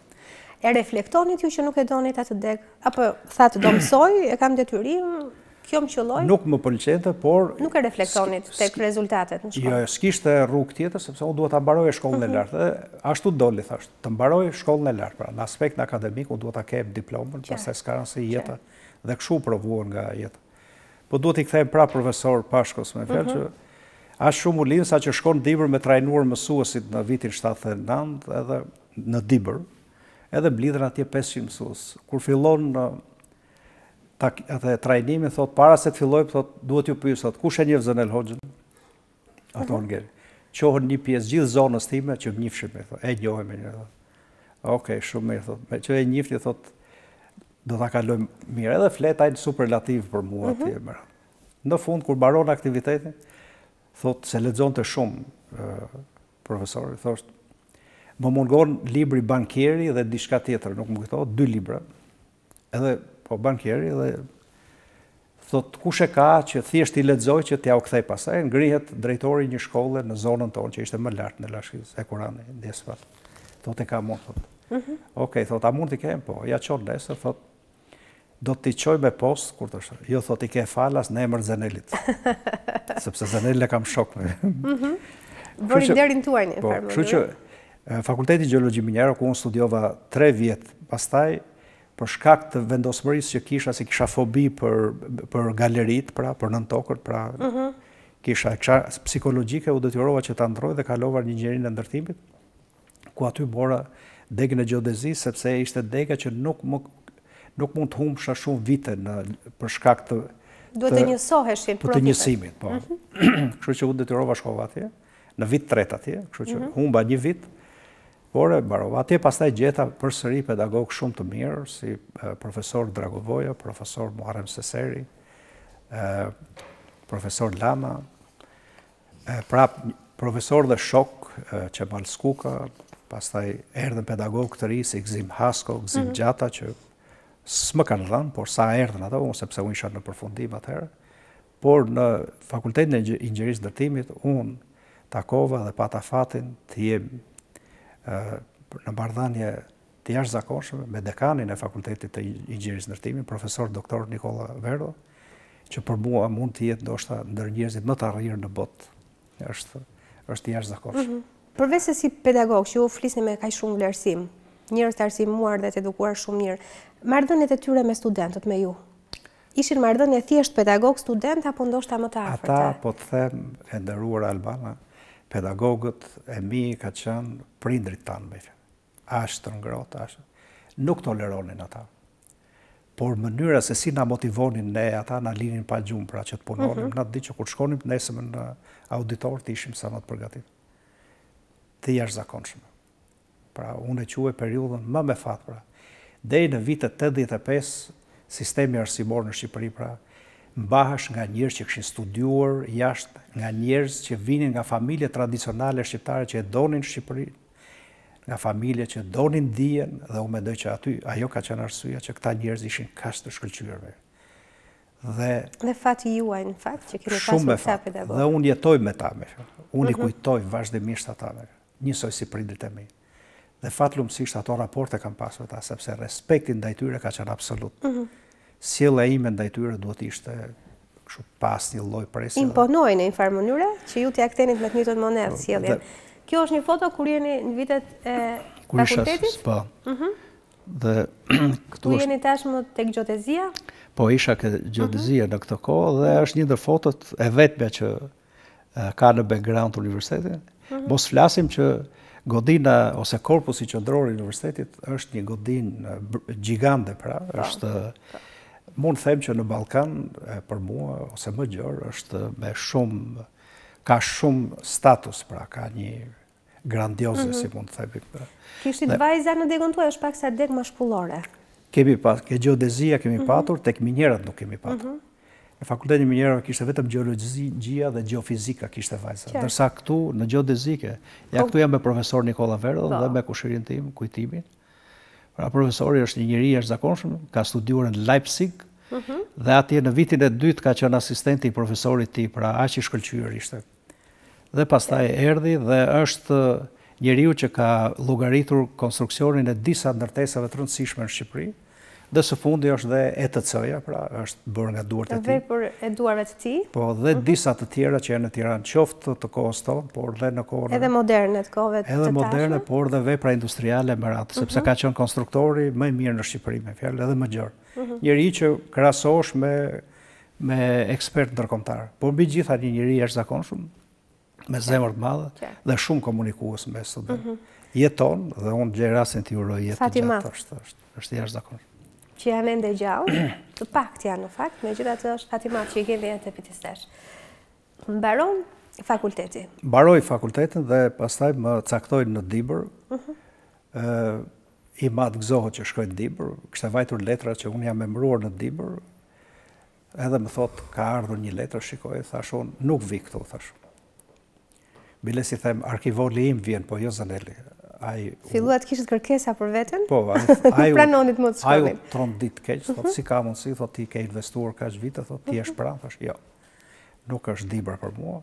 E reflektonit ju që nuk e donit atë deg? Apo thatë do mësoj, e kam detyrim, kjo më qëlloj? Nuk më pëlqente, por... Nuk e reflektonit tek rezultatet në shkollë? Jo, s'kishte rrugë tjetër, sepse unë duhet ta mbaroj shkollën e lartë. Ashtu doli, thashtë, të mbaroj shkollën e lartë. Pra, në aspektin akademik, unë duhet ta kem diplomën, pastaj s'ka rëndësi jeta, dhe kështu provuar nga jeta. Po duhet i kthejmë pra profesor Pashkos, me fjalë që ashtë shumë u lidhë, sa që shkon në Dibër me trajnuar mësuesit në vitin 79, edhe në Dibër, edhe blidhen atje 500 mësues. Kur fillon atë trajnimin, thot, para se të fillojmë, thot, duhet ju pyes, thot, kush e njeh Zenel Hoxhën? Ato ngel. Qohën një pjesë gjithë zonës time që më njihshin, thot, e njohem me një. Okej, shumë mirë, thot. Me që e njihni, thot, do ta kalojmë mirë. Edhe fletajnë superlativ për mua atje. Në fund, kur mbaron aktivitetin, thot, se lexonte shumë profesori, thoshtë, më mungon libri bankieri dhe diçka tjetër, nuk më kujtohet, 2 libra. Edhe po bankieri dhe thot, kush e ka që thjesht i lexoj që t'ja u kthej pastaj, ngrihet drejtori një shkolle në zonën tonë që ishte më lart në Lashkis, e Kurani, ndjespat. Thot, e ka mund, thot. Okej, thot, a mund t'i kem? Po, ja çon nesër, thot, do t'i qoj me post, kur të shë. Jo, thot, i ke falas në emër Zenelit. Sepse Zenelit e kam shok me. Bëri derin tuaj një farë. Kështu që Fakulteti Gjeologji Minere, ku unë studiova 3 vjetë, pastaj, për shkak të vendosmërisë që kisha, si kisha fobi për galerit, pra, për nëntokët, pra, kisha psikologjike, u detyrova që ta ndroj dhe kalova një inxhinierin e ndërtimit, ku aty mora degën e gjeodezisë, sepse ishte dega që nuk mund të humbsha shumë vite për shkak të... Duhet të njësoheshin profetet. Të njësimit, po. Kështu që u detyrova shkova atje, në vit 3 atje, kështu që humba një vit, por e mbarova. Atje pastaj gjeta përsëri pedagog shumë të mirë, si profesor Dragovoja, profesor Muharrem Seseri, profesor Lama, prap profesor dhe shok Qemal Skuka, pastaj erdhën pedagog të ri si Gzim Hasko, Gzim Gjata, që s'më kanë dhënë, por sa erdhën ato, sepse unë isha në përfundim atëherë, por në Fakultetin e Inxhinierisë Ndërtimit, unë takova dhe pata fatin të jem në marrëdhënie të jashtëzakonshme me dekanin e Fakultetit të Inxhinierisë Ndërtimit, profesor doktor Nikola Verdo, që për mua mund të jetë ndoshta ndër njerëzit më të arrirë në botë. Është jashtëzakonshme. Përveç se si pedagog, që ju flisni me kaq shumë vlerësim, njerëz të arsimuar dhe të edukuar shumë mirë, marrëdhëniet e tyre me studentët, me ju, ishin marrëdhënie thjesht pedagog-student apo ndoshta më të afërta? Ata, po të them, e nderuar Albana, pedagogët e mi ka qenë prindrit tanë, me fjalë. Ashtër ngrohtë, nuk toleronin ata. Por mënyra se si na motivonin ne, ata na linin pa gjumë pra që të punonim, na di që kur shkonim nesër në auditor të ishim sa më të përgatitur. Të jashtëzakonshme. Pra, unë e quaj periudhën më me fat, pra. Deri në vitet 85, sistemi arsimor në Shqipëri, pra, mbahesh nga njerëz që kishin studiuar jashtë, nga njerëz që vinin nga familje tradicionale shqiptare që e donin Shqipërinë, nga familje që donin dijen, dhe unë mendoj që aty ajo ka qenë arsyeja që këta njerëz ishin kaq të shkëlqyer. Dhe fati juaj, në fakt, që keni shumë me pasur këta fat. pedagog. Dhe unë jetoj me ta me. Unë i kujtoj vazhdimisht ata me. Njësoj si prindrit e mi. Dhe fatlumësisht ato raporte kam pasur ta, sepse respektin ndaj tyre ka qenë absolut. Sjellja ime ndaj tyre duhet ishte kështu pas një lloj presje. Imponojnë në një farë mënyre që ju t'ia ktheni me të njëjtën monedhë sjelljen. Kjo është një foto kur jeni në vitet e fakultetit? Po. Dhe Ku jeni tashmë tek gjodezia? Po isha ke gjodezia në këtë kohë dhe është një ndër fotot e vetme që ka në background universitetin. Mos flasim që godina ose korpusi qendror i universitetit është një godinë gjigande, pra, është mund të them që në Ballkan për mua ose më gjerë është me shumë ka shumë status, pra, ka një grandioze, si mund të themi. Kishit vajza në degën tuaj, është pak sa degë mashkullore. Kemi pas, ke geodezia kemi patur, tek minjerët nuk kemi patur. Në fakultetin e minjerëve kishte vetëm gjeologjia dhe geofizika kishte vajza. Ndërsa këtu në geodezike, ja këtu jam me profesor Nikola Verdon dhe me kushirin tim, kujtimin. Pra profesori është një njeri i jashtëzakonshëm, ka studiuar në Leipzig dhe atje në vitin e dytë ka qenë asistenti i profesorit tij, pra aq i shkëlqyer ishte. Dhe pastaj erdhi dhe është njeriu që ka llogaritur konstruksionin e disa ndërtesave të rëndësishme në Shqipëri. Dhe së fundi është dhe ETC-ja, pra është bërë nga duart e tij. Vepër e duarve të tij. Po, dhe disa të tjera që janë në Tiranë, qoftë të kohës tonë, por dhe në kohën edhe moderne të kohëve të tashme. Edhe moderne, por dhe vepra industriale me radhë, sepse ka qenë konstruktori më i mirë në Shqipëri, me fjalë, edhe më gjerë. Njëri që krahasohesh me ekspert ndërkombëtar, por mbi gjitha një njeri i jashtëzakonshëm, me zemër të madhe dhe shumë komunikues me studentë. Jeton dhe unë gjej rastin të uroj jetë gjatë, është jashtëzakonshëm. Që janë ende gjallë, të pakt janë në fakt, megjithatë është Fatima që i kemi edhe të pitistesh. Mbaron fakulteti. Mbaroj fakultetin dhe pastaj më caktojnë në Dibër. I madh gëzohet që shkoj në Dibër, kishte vajtur letra që unë jam emëruar në Dibër. Edhe më thot ka ardhur një letër, shikoj, thash unë nuk vi këtu, thash. Bile si them, arkivoli im vjen, po jo Zeneli. Filluat kishit kërkesa për veten? Po, pranonit më të shkollin. Aju tron ditë keq, thot si ka mundësi, thot ti ke investuar kaq vite, thot ti je pranë, thash jo. Nuk është Dibër për mua.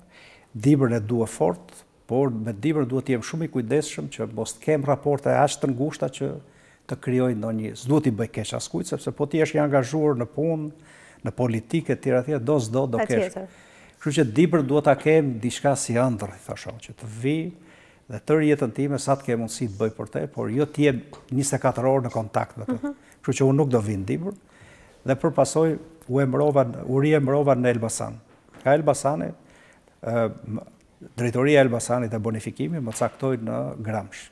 Dibër e dua fort, por me Dibër duhet të jem shumë i kujdesshëm që mos të kem raporte aq të ngushta që të krijoj ndonjë, s'duhet i bëj keq askujt, sepse po ti je i angazhuar në punë, në politikë etj etj, do kesh. Kështu që Dibër duhet ta kem diçka si ëndër, thashon, që të vi dhe tërë jetën time sa të ke mundësi të bëj për te, por jo të jem 24 orë në kontakt me të. Kështu që unë nuk do vi në Dibër dhe përpasoj u riemërova në Elbasan. Ka Elbasani, drejtoria e Elbasanit e bonifikimit më caktoi në Gramsh,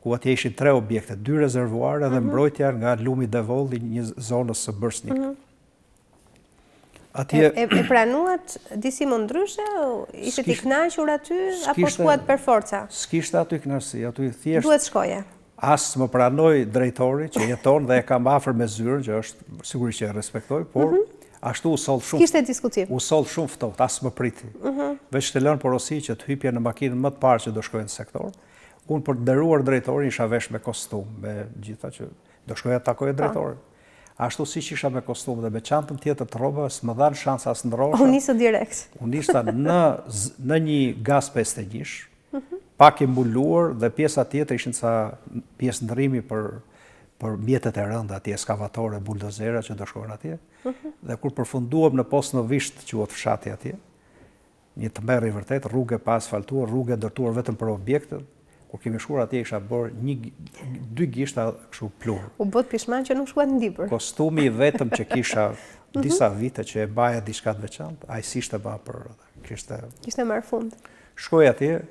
ku atje ishin 3 objekte, 2 rezervuare dhe mbrojtja nga lumi Devolli, një zonës së Bërsnik. E pranuat disi më ndryshe? Ishte t'i kënaqur aty, apo shkuat për forca? S'kishte aty kënaqësi, aty thjesht... Duhet shkoje? As më pranoi drejtori që jeton dhe e kam afër me zyrën, që është sigurisht që e respektoj, por ashtu u soll shumë... Kishte diskutim? U soll shumë ftohtë, as më priti. Veç të lënë porosi që të hypje në makinën më të parë që do shkojnë në sektor. Unë për të nderuar drejtorin isha vesh me kostum, me gjitha që do shkoja të takoja drejtorin. Ashtu si që isha me kostum dhe me çantën tjetër të rrobës, më dhanë shansa as ndrosha. Unë nisë direkt. Unë nishta në një gaz 51, pak i mbuluar dhe pjesa tjetër ishin sa pjesë ndrimi për mjetet e rënda atje, eskavatore, buldozera që do shkojnë atje. Dhe kur përfunduam në post në visht që uat fshati atje, një të merë i vërtet, rrugë pa asfaltuar, rrugë ndërtuar vetëm për objektet. Kur kemi shkuar atje isha bërë 2 gishta kështu plurë. U bot pishman që nuk shkuat në Dibër. Kostumi vetëm që kisha disa vite që e baja diçka të veçantë, ai s'ishte ba për kishte marrë fund. Shkoj atje,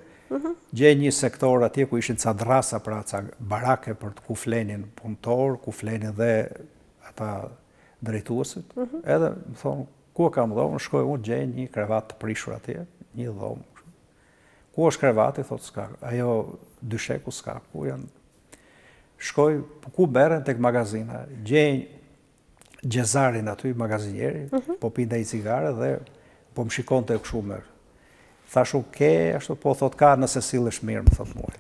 gjej një sektor atje ku ishin ca drasa, pra ca barake për të ku flenin punëtor, ku flenin dhe ata drejtuesit. Edhe më thonë, ku kam dhomë, shkoj unë gjej një krevat të prishur atje, një dhomë. Ku është krevati, thotë s'ka, ajo dysheku s'ka, ku janë. Shkoj, ku beren tek magazina, gjej gjezarin aty, magazinjeri, po pinda i cigare dhe po më shikon të e këshu mërë. Thashu ke, ashtu po thot ka nëse sillesh mirë, më thot muaj.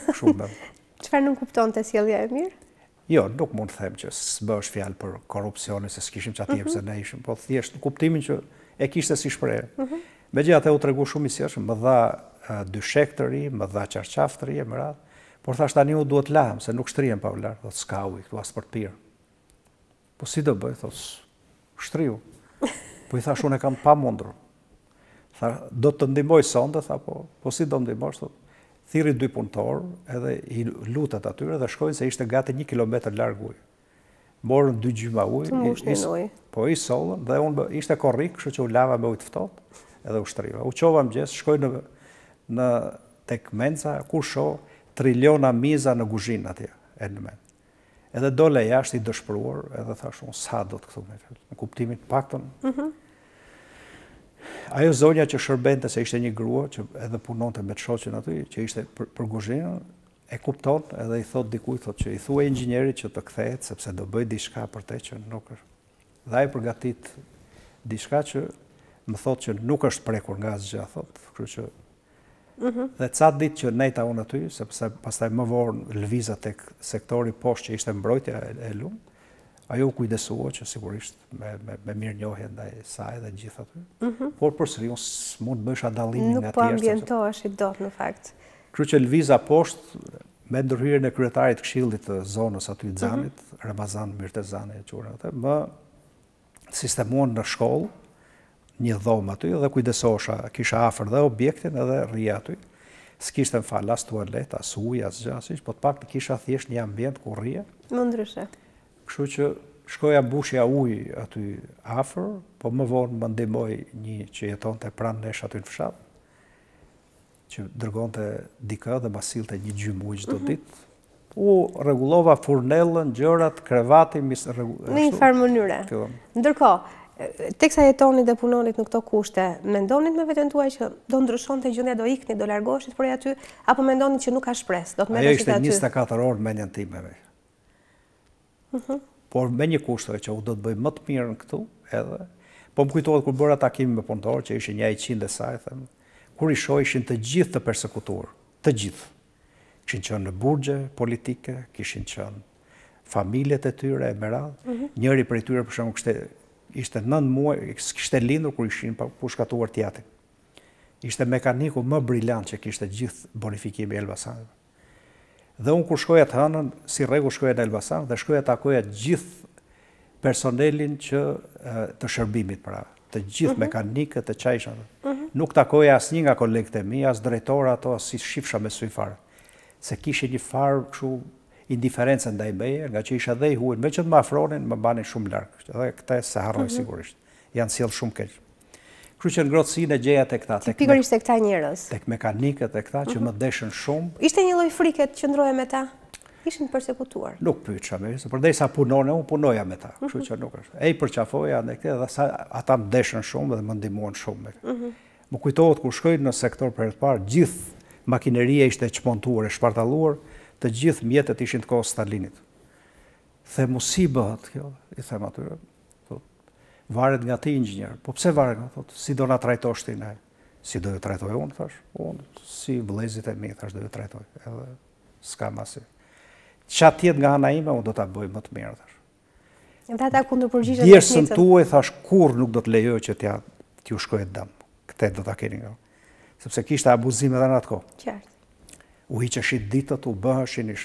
Këshu mërë. Çfarë nuk kupton të sjellja e mirë? Jo, nuk mund të them që s'bësh fjalë për korrupsionin, se s'kishim që atje pse ne ishim, po thjesht në kuptimin që e kishte si shprehje. Megjithatë u tregu shumë i sjellshëm, më dha dyshek të ri, më dha qarqaf të ri e më radh, por thash tani u duhet lahem, se nuk shtrihem pa u larë, thot s'ka ujë këtu as për të pirë. Po si do bëj, thot shtriu. Po i thash unë e kam pamundur. Tha do të ndihmoj sonte, tha po si do ndihmosh, thot. Thirri 2 punëtorë, edhe i lutet atyre dhe shkojnë se ishte gati 1 kilometër larg ujë. Morën 2 gjyma ujë, po i sollën dhe unë ishte korrik, kështu që u lava me ujë të ftohtë, edhe u shtriva. U qova mëngjes, shkoj në tek menca, ku shoh triliona miza në kuzhinë atje, e në men. Edhe dole jashtë i dëshpëruar, edhe thash unë sa do të këtu me fjalë, në kuptimin paktën. Ajo zonja që shërbente, se ishte një grua që edhe punonte me të shoqen aty, që ishte për kuzhinën, e kupton edhe i thot dikujt, thot që i thuaj inxhinierit që të kthehet sepse do bëj diçka për te që nuk është. Dhe ai përgatit diçka që më thot që nuk është prekur nga asgjë, thot, kështu që dhe ca ditë që nejta unë aty, sepse pastaj më vonë lëviza tek sektori poshtë që ishte mbrojtja e lumë, ajo u kujdesua që sigurisht me mirënjohje ndaj saj dhe gjithë aty. Por përsëri unë s'mund bëjsha dallimin nga tjerë. Nuk po ambientohesh i dot në fakt. Kështu që lëviza poshtë me ndërhyrjen e kryetarit të këshillit të zonës aty të Xhanit, Ramazan Mirtezani e quhen atë, më sistemuan në shkollë një dhomë aty dhe kujdesosha, kisha afër dhe objektin edhe rrija aty. S'kishte në fal as tualet, as ujë, as gjë, po të paktën kisha thjesht një ambient ku rrija. Më ndryshe. Kështu që shkoja mbushja ujë aty afër, po më vonë më ndihmoi një që jetonte pranë nesh aty në fshat, që dërgonte dikë dhe ma sillte një gjym ujë çdo ditë. U rregullova furnellën, gjërat, krevatin, në një farë mënyre. Ndërkohë, teksa jetoni dhe punonit në këto kushte, mendonit me veten tuaj që do ndryshonte gjendja, do ikni, do largoheshit prej aty, apo mendonit që nuk ka shpresë, do të merreshit aty? Ajo ishte 24 orë mendjen time. Por me një kushtoj që u do të bëj më të mirën këtu, edhe, po më kujtohet kur bëra takimi me punëtorë, që ishin 100 e saj, them, kur i shoh ishin të gjithë të persekutuar, të gjithë. Kishin qenë në burgje politike, kishin qenë familjet e tyre e me radhë. Njëri prej tyre për shembull ishte 9 muaj, kishte lindur kur ishin pushkatuar tjatin. Ishte mekaniku më brillant që kishte gjithë bonifikimi i Elbasanit. Dhe unë kur shkoja të hënën, si rregull shkoja në Elbasan dhe shkoja takoja gjithë personelin të shërbimit, pra, të gjithë mekanikët, të qajshat. Nuk takoja asnjë nga kolegët e mi, as drejtora ato, si shifsha me sy fare. Se kishin një farë kështu indiferencë ndaj meje, nga që isha dhe i huaj, me që të më afronin, më banin shumë larg. Dhe këta se harroj sigurisht. Janë sjell shumë keq. Kështu që ngrohtësinë e gjeja tek këta, pikërisht tek këta njerëz. Tek mekanikët e këta që më deshën shumë. Ishte një lloj frike të qëndroje me ta? Ishin përsekutuar. Nuk pyetja me, përderisa punoja, unë punoja me ta. Kështu që nuk është. Ej përqafoja ndaj këtij dhe ata më deshën shumë dhe më ndihmuan shumë. Më kujtohet kur shkoj në sektor për herë të parë, gjithë makineria ishte çmontuar e shpartalluar, të gjithë mjetet ishin të kohës Stalinit. Themu si bëhet kjo? I them atyre. Varet nga ti inxhinier. Po pse varet nga thotë? Si do na trajtosh ti ne? Si do ju trajtoj unë, thash? Unë si vëllezërit e mi, thash, do ju trajtoj. Edhe s'kam asnjë. Çfarë tjetër nga ana ime, unë do ta bëj më të mirë, thash. Dhe ata kundërpërgjigjen djersën tuaj, thash, kur nuk do të lejoj që t'ju shkojë dëm. Këtë do ta keni nga. Sepse kishte abuzime edhe në atë kohë. Qartë. U hiqeshin ditët, u bëheshin,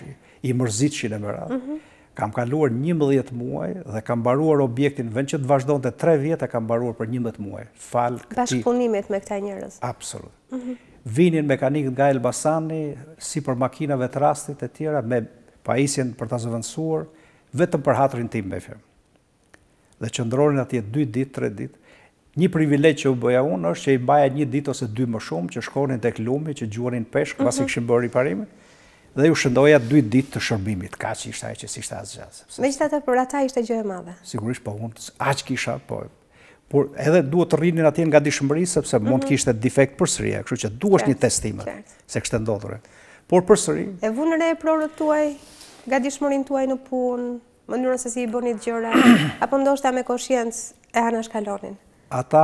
i mërzitshin e më radhë. Kam kaluar 11 muaj dhe kam mbaruar objektin, vend që të vazhdonte 3 vjet, e kam mbaruar për 11 muaj. Fal këtij bashkëpunimit me këta njerëz. Absolut. Vinin mekanikët nga Elbasani, si për makinave të rastit e tjera, me pajisjen për ta zëvendësuar, vetëm për hatrin tim me firmë. Dhe qëndronin atje 2 ditë, 3 ditë. Një privilegj që u bëja unë është që i mbaja 1 ditë ose 2 më shumë, që shkonin tek lumi, që gjuanin peshk, pasi kishin bërë riparimin, dhe ju shëndoja 2 ditë të shërbimit. Kaq ishte ajo që s'ishte asgjë. Megjithatë për ata ishte gjë e madhe. Sigurisht po unë aq kisha, po. Por edhe duhet të rrinin atje nga dishmëri, sepse mund të kishte defekt përsëri, kështu që duhesh një testim se kishte ndodhur. Por përsëri. E vënë re prorët tuaj, nga dishmërinë tuaj në punë, mënyrën se si i bënit gjëra, apo ndoshta me koshiencë e anashkalonin? Ata,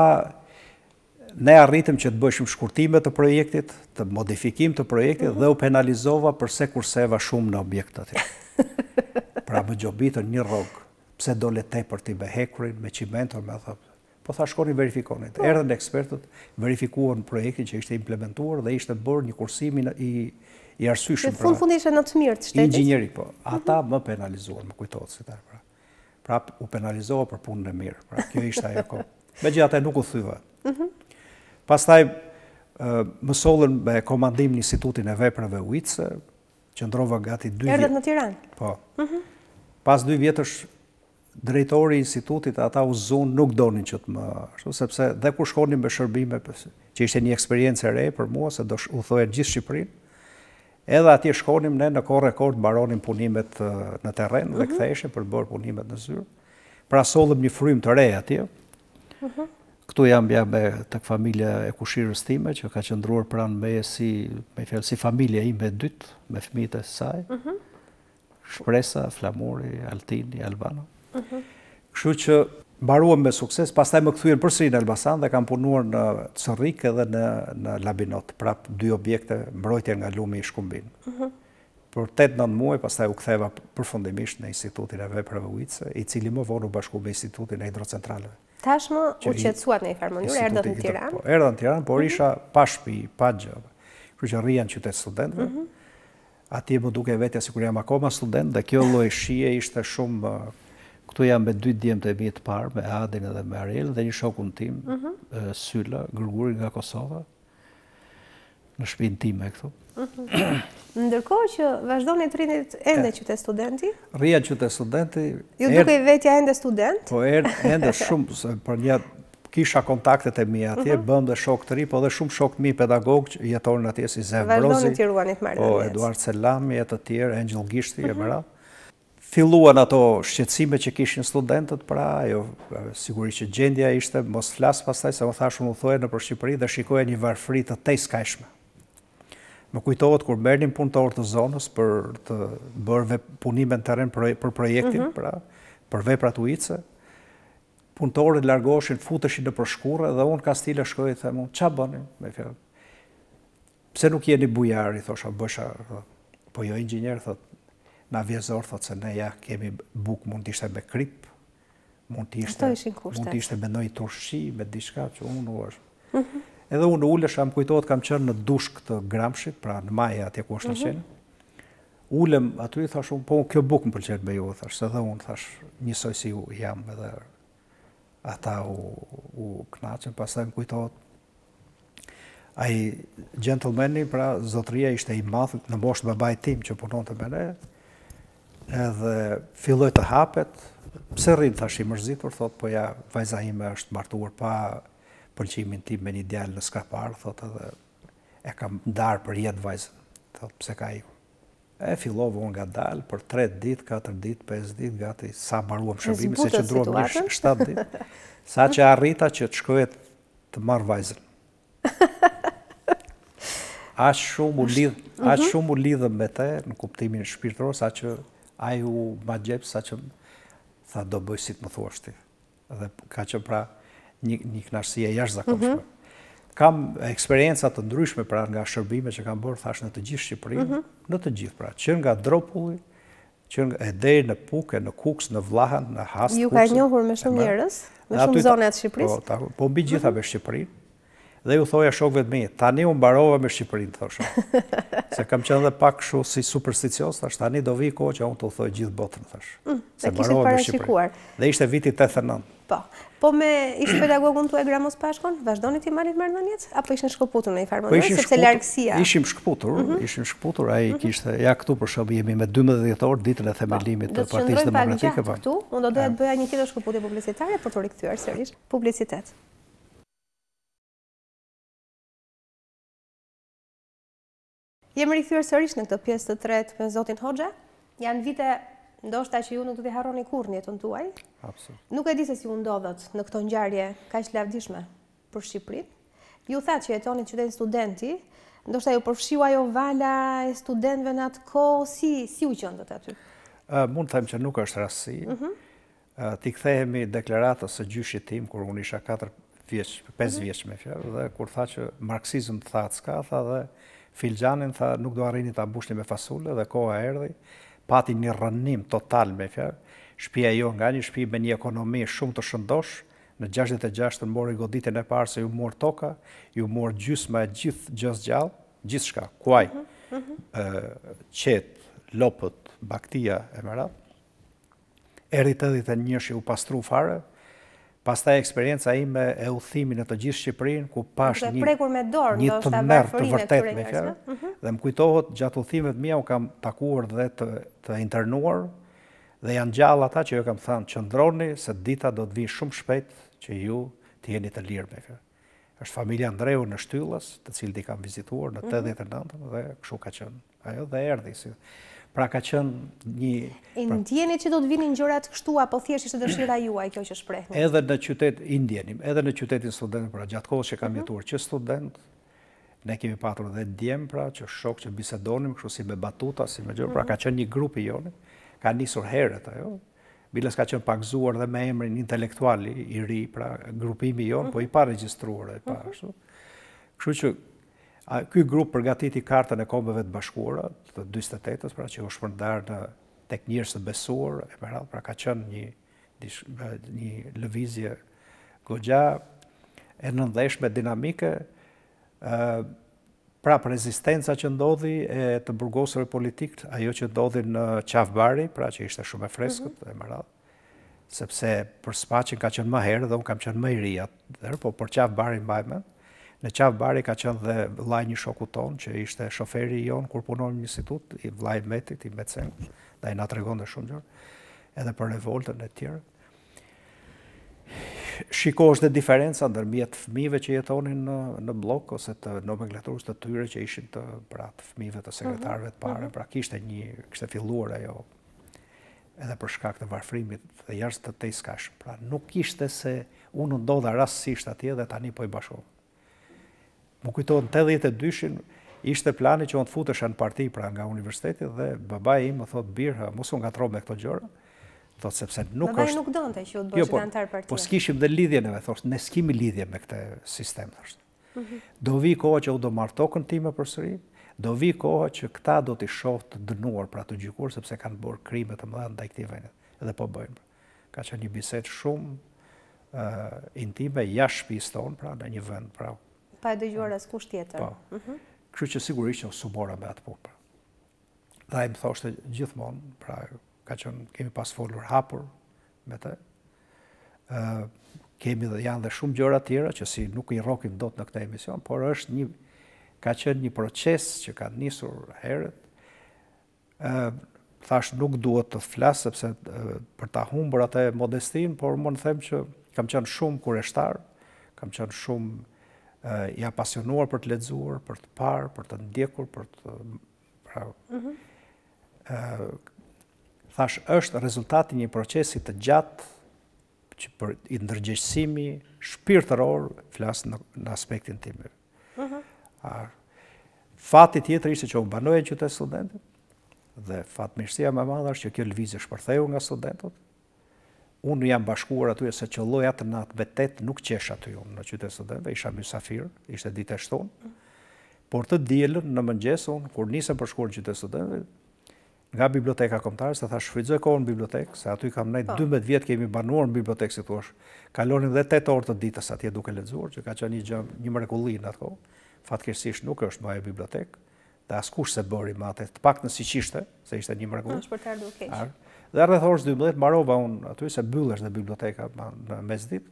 ne arritëm që të bëjshim shkurtime të projektit, të modifikim të projektit, dhe u penalizova përse kurseva shumë në objekt aty. pra më gjobitën një rrogë, pse dole tepër ti me hekurin, me cimentor, me thëpë. Po tha shkoni verifikonit. Erdhën ekspertët, verifikuan projektin që ishte implementuar dhe ishte bërë një kursimin i arsyeshëm. Në fund ishte në të mirë të shtetit? Inxhinieri, po. Ata më penalizuan, më kujtohet si ta. Pra u penalizoha për punën e mirë. Pra kjo ishte ajo kohë. Megjithatë nuk u thyva. Pastaj më sollën me komandim në Institutin e Veprave UIC, qëndrova gati 2 vjet. Erdhët në Tiranë? Po. Pas 2 vjetësh drejtori i institutit, ata u zonë nuk donin që të më ashtu, sepse dhe kur shkonim me shërbime, që ishte një eksperiencë e re për mua, se do u thoje gjithë Shqipërinë, edhe atje shkonim ne në kohë rekord, mbaronim punimet në terren dhe ktheheshim për bërë punimet në zyrë. Pra sollëm një frym të re atje. Këtu jam tek familja e kushirës time, që ka qëndruar pranë meje si familja ime e dytë, me fëmijët e saj. Shpresa, Flamuri, Altini, Albano. Kështu që mbaruam me sukses, pastaj më kthyen përsëri në Elbasan dhe kam punuar në Corrik edhe në Labinot, prap 2 objekte mbrojtje nga lumi i Shkumbin. Për 8-9 muaj, pastaj u ktheva përfundimisht në Institutin e Veprave UIC, i cili më vonë u bashku me Institutin e Hidrocentraleve. Tashmë u qetësuat në një farë mënyrë, erdhët në Tiranë? Erdha në Tiranë, por isha pa shtëpi, pa gjë. Kështu që rrija në qytet studentëve. Atje më duke vetja sikur jam akoma student dhe kjo lloj shije ishte shumë. Këtu jam me 2 djemtë e mi të parë, me Adin edhe me Ariel, dhe një shokun tim, Sylla, Gërguri nga Kosova, në shtëpinë time këtu. Ndërkohë që vazhdoni të rrini ende qytet studenti? Rrija qytet studenti. Ju duke i vetja ende student? Po ende shumë, për një kisha kontaktet e mia atje, bëm dhe shok të ri, po dhe shumë shok të mi pedagogë që jetonin atje si Zev Brozi. Vazhdoni të ruanit marrëdhënies. Po, Eduard Selami e të tjerë, Angel Gishti e mëra. Filluan ato shqetësime që kishin studentët, pra ajo sigurisht që gjendja ishte mos flas pastaj se më thashun u thoya nëpër Shqipëri dhe shikoja një varfëri të tejskajshme. Më kujtohet kur merrnin punëtorë të zonës për të bërë punime në terren për projektin, pra për veprat UIC-e, punëtorët largoheshin, futeshin nëpër shkurrë dhe unë Kastile shkoj dhe them, "Ç'a bëni?" me fjalë. "Pse nuk jeni bujari?" thosha, "Bësha." "Po jo inxhinier," thotë. Na vjezor, thotë se ne ja kemi buk, mund t'ishte me krip, mund t'ishte me ndonjë turshi, me diçka që unë u është. Edhe unë ulesha, më kujtohet kam qenë në dushk të Gramshit, pra në Maja atje ku është në qenë. Ulem aty, thash unë, po kjo buk më pëlqen me ju, thash, se dhe unë, thash, njësoj si ju jam edhe ata u knaqen, pastaj më kujtohet. Ai gentlemani, pra zotëria ishte i madh në moshë babait tim që punonte me ne. Edhe filloi të hapet, pse rrin thash i mërzitur, thot, po ja, vajza ime është martuar pa pëlqimin tim me një djalë në Skapar, thot, edhe e kam ndarë për jetë vajzën, thot, pse ka ikur. Fillova unë nga dalë për 3 ditë, 4 ditë, 5 ditë, gati sa mbaruam shërbimin, se qëndruam mirë 7 ditë, sa që arrita që të shkohet të marrë vajzën. Aq shumë u lidhëm me te në kuptimin shpirtëror, sa që ai u ma gjep, sa që tha do bëj si të më thuash ti. Dhe ka që pra një kënaqësi e jashtëzakonshme. Kam eksperienca të ndryshme pra nga shërbime që kam bërë thash në të gjithë Shqipërinë, në të gjithë pra, që nga Dropulli, që nga deri në Puke, në Kuks, në Vllahan, në Hast. Ju ka njohur me shumë njerëz, me shumë zona të Shqipërisë? Po mbi gjitha me Shqipërinë. Dhe ju thoja shokëve të mi, tani u mbarova me Shqipërinë, thosha. Se kam qenë dhe pak kështu si supersticios, thash, tani do vi kohë që unë të thoj gjithë botën, thash. Se kishit parashikuar. Dhe ishte viti 89. Po me ish pedagogun tuaj Gramos Pashkon, vazhdoni ti marrit marrëdhëniet apo ishin shkëputur në një farë mënyrë sepse largësia? Ishim shkëputur, ai kishte ja këtu për shkak jemi me 12 dhjetor ditën e themelimit të Partisë Demokratike. Këtu, unë do doja të bëja një tjetër shkëputje publicitare për të rikthyer sërish. Publicitet. Jemi rikthyer sërish në këtë pjesë të tretë me zotin Hoxha. Janë vite ndoshta që ju nuk do t'i harroni kurrë në jetën tuaj. Absolutt. Nuk e di se si u ndodhët në këto ngjarje kaq lavdishme për Shqipërinë. Ju thatë që jetoni në qytetin studenti, ndoshta ju përfshiu ajo vala e studentëve në atë kohë, si u gjendët aty? Mund të them që nuk është rastësi. Ti kthehemi deklaratës së gjyshit tim kur unë isha 5 vjeç me fjalë, dhe kur tha që marksizëm tha s'ka, tha dhe filxhanin tha nuk do arrini ta mbushni me fasule dhe koha erdhi. pati një rrënim total me fjalë. Shtëpia jo nga një shtëpi me një ekonomi shumë të shëndosh, në 66 të mori goditjen e parë se ju mor toka, ju mor gjysma e gjithë gjës gjallë, gjithçka, kuaj, qetë, lopët, baktia e merat. Erdhi 81 u pastru fare. Pastaj eksperienca ime e udhëtimit në të gjithë Shqipërinë, ku pash një tmerr të vërtet me fjalë, dhe më kujtohet gjatë udhëtimit mia u kam takuar dhe të internuar, dhe janë gjallë ata që ju kam thënë qëndroni se dita do të vi shumë shpejt që ju të jeni të lirë me fjalë. Është familja Andreu në Shtyllës, të cilët i kam vizituar në 89 dhe kështu ka qenë. Ajo dhe erdhi. Pra ka qenë një... Ndjeni që do të vinin gjërat kështu, apo thjesht ishte dëshira juaj kjo që shprehni? Edhe në qytet, ndjenim, edhe në qytetin student, pra gjatë kohës që kam jetuar që student, ne kemi patur dhe djem, pra që shok që bisedonim, kështu si me batuta, si me gjërë, pra ka qenë një grupi joni, ka nisur herët ajo, biles ka qenë pakzuar dhe me emrin intelektuali i ri, pra grupimi jonë, po i pa regjistruar e pa ashtu. Kështu që ky grup përgatiti kartën e Kombeve të Bashkuara të 48-s, pra që u shpërndar tek njerëz të besuar, e merat, pra ka qenë një lëvizje goxha e nëndeshme, dinamike, pra rezistenca që ndodhi e të burgosëve politikë, ajo që ndodhi në Qafbari, pra që ishte shumë e freskët, e merat, sepse për Spaqin ka qenë më herë dhe unë kam qenë më i ri atëherë, po për Qafbari mbajmë. Në Qafbari ka qenë dhe vllai një shoku ton, që ishte shoferi jon kur punonim në institut, i vllai Metit, i Metsengut, dhe ai na tregonte shumë gjëra, edhe për revoltën e tjerë. Shikosh dhe diferenca ndërmjet fëmijëve që jetonin në blok, ose të nomenklaturës të tyre që ishin të fëmijëve të sekretarëve të parë, pra kishte filluar ajo, edhe për shkak të varfrimit dhe jashtë të skashëm. Pra nuk ishte se unë ndodha rastësisht atje dhe tani po i bashkohem. Më kujtohet në 82-shin, ishte plani që unë të futesha në parti pra nga universiteti dhe babai im më thotë birë, mos u ngatro me këto gjëra. Thotë sepse nuk është... Babai nuk donte që u të bësh antar partie. Po s'kishim dhe lidhje neve, thoshtë, ne s'kimi lidhje me këtë sistem, thoshtë. Do vi koha që u do marr tokën time përsëri, do vi koha që këta do t'i shoh të dënuar pra të gjykuar sepse kanë bërë krime të mëdha ndaj këtij vendi. Edhe po bëjmë. Ka qenë një bisedë shumë intime jashtë shtëpisë tonë, pra në një vend, pra pa e dëgjuar askush tjetër. Po. Kështu që sigurisht që u mora me atë punë. Dhe ai më thoshte gjithmonë, pra ka qenë kemi pas folur hapur me të. Kemi dhe janë dhe shumë gjëra tjera që si nuk i rrokim dot në këtë emision, por ka qenë një proces që ka nisur herët. Thash nuk duhet të flas sepse për ta humbur atë modestin, por më them që kam qenë shumë kureshtar, kam qenë shumë i apasionuar për të lexuar, për të parë, për të ndjekur, për të thash është rezultati një procesi të gjatë që për i ndërgjegjësimi shpirtëror, flas në aspektin tim. Fati tjetër ishte që unë banoja në qytet studentit dhe fatmirësia më e madhe është që kjo lëvizje shpërtheu nga studentët. Unë jam bashkuar aty se qëlloj atë natë vetet, nuk qesh aty unë në qytet studentëve, isha mysafir, ishte ditë e shtunë. Por të dielën në mëngjes unë, kur nisem për shkuar në qytet studentëve, nga biblioteka kombëtare, se thash shfrytëzoj kohën në bibliotekë, se aty kam nejt 12 vjet kemi banuar në bibliotekë, si thua. Kalonin dhe 8 orë të ditës atje duke lexuar, që ka qenë një mrekulli në atë kohë. Fatkeqësisht nuk është më ajo bibliotekë, dhe askush se bëri me atë, të paktën siç ishte, se ishte një mrekulli. Është për të ardhur keq. Dhe rreth orës 12 mbarova unë aty se mbyllesh dhe biblioteka në mesditë.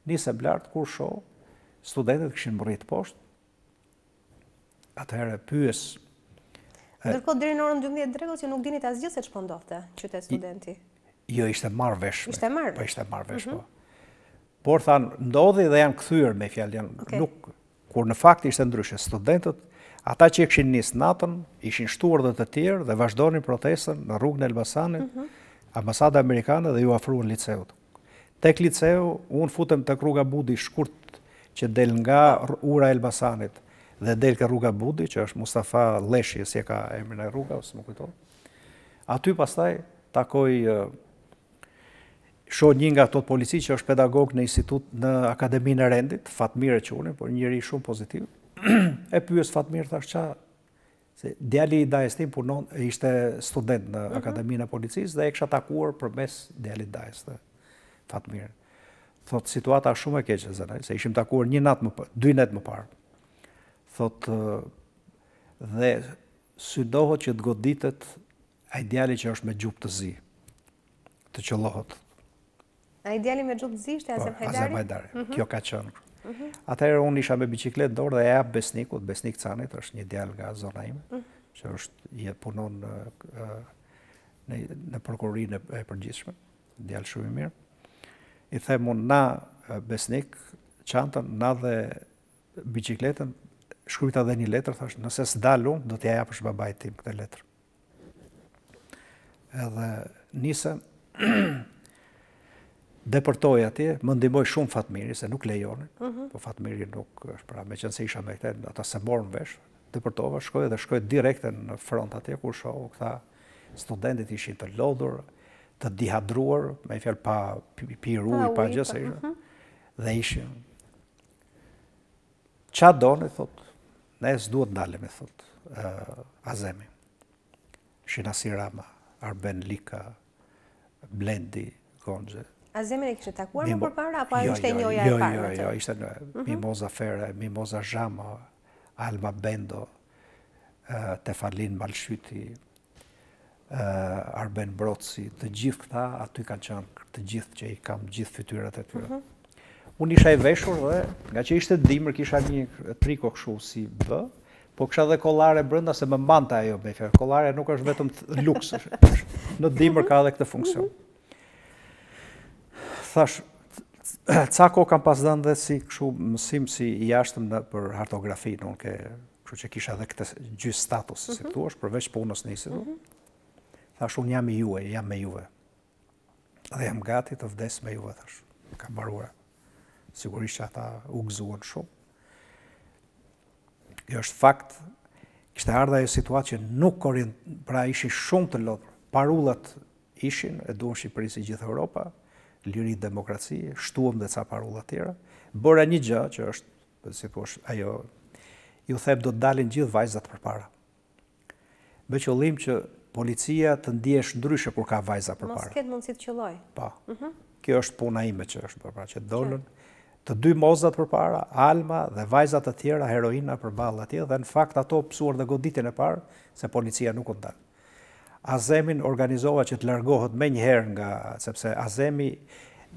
Nisem lart kur shoh studentët kishin rrit poshtë. Atëherë pyes. Ndërkohë deri në orën 12 drekës që nuk dinit asgjë se ç'po ndodhte qytet studenti. Jo, ishte marrë vesh. Ishte marrë. Po ishte marrë vesh, po. Por thanë ndodhi dhe janë kthyer me fjalë, nuk kur në fakt ishte ndryshe. Studentët, ata që kishin nis natën, ishin shtuar dhe të tjerë dhe vazhdonin protestën në rrugën e Elbasanit, ambasada amerikane dhe ju afruan liceut. Tek liceu, unë futem tek rruga Budi shkurt që del nga ura e Elbasanit dhe del ka rruga Budi, që është Mustafa Leshi, si e ka emrin e rruga, ose më kujtohet. Aty pastaj takoj shoh një nga ato polici që është pedagog në institut në Akademinë e Rendit, Fatmir e quhen, por njëri shumë pozitiv. E pyes Fatmir, thash Djali i dajës tim punon, ishte student në Akademinë e Policisë dhe e kisha takuar përmes djalit dajës të Fatmirën. Thot, situata shumë e keqe, Zenel, se ishim takuar 2 natë më parë. Thot, dhe syndohet që të goditet ai djali që është me gjupë të zi, të qëllohet. Ai djali me gjupë të zi ishte Azem Hajdari? Azem Hajdari, kjo ka qënë. Atëherë unë isha me bicikletë dorë dhe e jap Besnikut, Besnik Canit, është një djalë nga zona ime, që është punon në prokurorinë e përgjithshme, djalë shumë i mirë. I them unë, na Besnik, çantën, na dhe bicikletën, shkruajta dhe një letër, thash, nëse s'dal unë, do t'ja japësh babait tim këtë letër. Edhe nisem, depërtoj atje, më ndihmoi shumë Fatmiri, se nuk lejonin, po Fatmiri nuk është, pra me qenë se isha me këte, ata se morën vesh, depërtova, shkoj direkte në front atje, kur shohu këta studentit ishin të lodhur, të dihadruar, me fjalë pa pirë ujë, pa gjë se ishin, dhe ishin. Qa doni, thot, ne s'duhet ndalemi, thot, Azemi, Shinasi Rama, Arben Lika, Blendi, Gonxhe. Azemin e kishte takuar më përpara, apo ajo ishte njoja e parë? Jo, ishte Mimoza Fere, Mimoza Zhama, Alma Bendo, Tefalin Malshyti, Arben Broci, të gjithë këta aty kanë qenë, të gjithë që i kam gjithë fytyrat e tyre. Unë isha i veshur dhe, nga që ishte dimër, kisha një triko kështu si bë, po kisha dhe kollare brenda se më mbante ajo me fjalë. Kollare nuk është vetëm luks, në dimër ka edhe këtë funksion. Thash, ca kohë kam pas dhënë dhe si kështu mësim si i jashtëm për hartografi, kështu që kisha edhe këtë gjys status, si thuash, përveç punës në institut. Thash, unë jam i juve, jam me juve. Dhe jam gati të vdes me juve, thash. Kam mbaruar. Sigurisht që ata u gëzuan shumë. Kjo është fakt, kishte ardha ajo situatë që nuk pra ishin shumë të lodhur. Parullat ishin, e duan Shqipëri si gjithë Europa, liri demokraci, shtuam dhe ca parulla tjera. Bëra një gjë që është, si thuash, ajo, ju them do të dalin gjithë vajzat përpara. Me qëllim që policia të ndihesh ndryshe kur ka vajza përpara. Mos ketë mundësi të qelloj. Po. Kjo është puna ime që është përpara, që dolën të 2 mozat përpara, Alma dhe vajzat të tjera, heroina përballë atje, dhe në fakt ato pësuar dhe goditjen e parë se policia nuk u ndal. Azemin organizova që të largohet me njëherë nga, sepse Azemi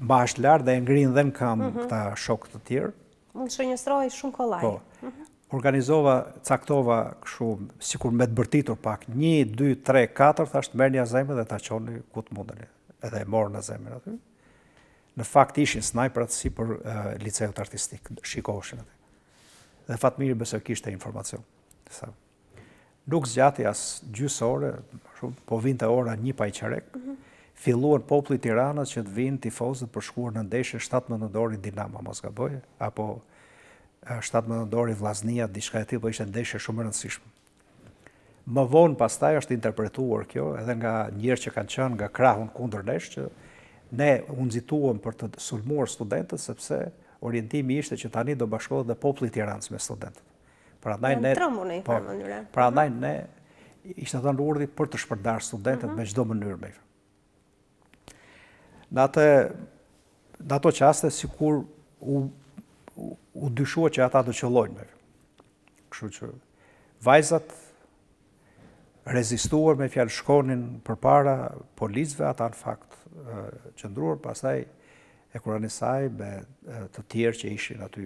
mba është lartë dhe e ngrin dhe në kam këta shokët të tjerë. Mund të shënjëstroj shumë kollaj. Po. Organizova, caktova kështu, sikur me të bërtitur pak, 1, 2, 3, 4, thashtë merrni Azemin dhe ta qoni ku të mundeni. Edhe e morën Azemin aty. Në fakt ishin snajperat si për liceut artistik, shikoheshin aty. Dhe Fatmiri besoj kishte informacion. Nuk zgjati as gjysë ore, po vinte ora 1:15, filluan populli i Tiranës që të vinë tifozët për shkuar në ndeshje 17 nëntori Dinamo, mos gaboj, apo 17 nëntori Vllaznia, diçka e tillë, po ishte ndeshje shumë e rëndësishme. Më vonë pastaj është interpretuar kjo edhe nga njerëz që kanë qenë nga krahun kundër nesh, që ne u nxituam për të sulmuar studentët, sepse orientimi ishte që tani do bashkohet dhe populli i Tiranës me studentët. Prandaj ne ishte dhënë urdhë për të shpërndarë studentët me çdo mënyrë. Në ato qaste sikur u dyshua që ata do qellojnë. Kështu që vajzat rezistuar me fjalë shkonin përpara policëve, ata në fakt qëndruar, pastaj e kuranisaj me të tjerë që ishin aty,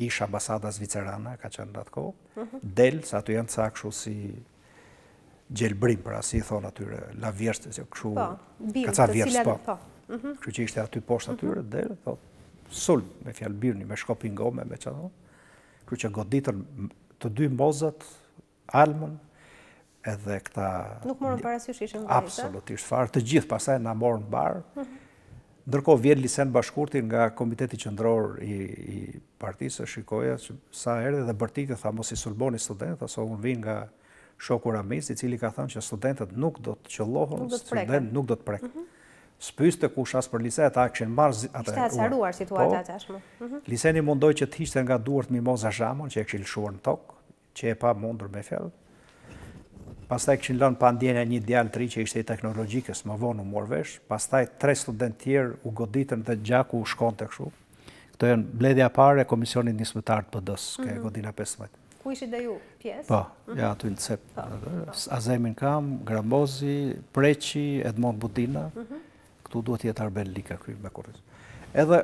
ish ambasada zvicerane, ka qenë në atë kohë, del, se aty janë ca kështu si gjelbrim, pra si i thonë atyre, la vjerës, kështu, ka ca vjerës, po. Kështu që ishte aty poshtë atyre, del, sulm, me fjalë birni, me shkopin gome, me që kështu që goditën të 2 mozat, Almën, edhe këta... Nuk morën parasysh ishin vajza? Absolutisht, farë, të gjithë pasaj na morën barë. Ndërkohë vjen Lisen Bashkurti nga Komiteti Qendror i partisë, shikoja që sa erdhi dhe bërtiti tha mos i sulmoni studentët, ose unë vin nga shoku Ramiz, i cili ka thënë që studentët nuk do të qellohen, studentët nuk do të preken. Spyste kush as për lise, ata kishin marrë atë. Ishte acaruar situata tashmë. Liseni mundoi që të hiqte nga duart Mimoza Zhamon, që e kishin lëshuar në tokë, që e pa mundur me fjalë. pastaj kishin lënë pa ndjenja një djalë të ri që ishte i teknologjikës, më vonë u mor vesh, pastaj 3 studentë tjerë u goditën dhe gjaku u shkonte kështu. Këto janë mbledhja e parë e Komisionit Nismëtar të PD-s, ke godina 15. Ku ishit dhe ju pjesë? Po, ja aty në cep. Azemin Kam, Grambozi, Preqi, Edmond Budina. Këtu duhet jetë Arbel Lika këy me kurriz. Edhe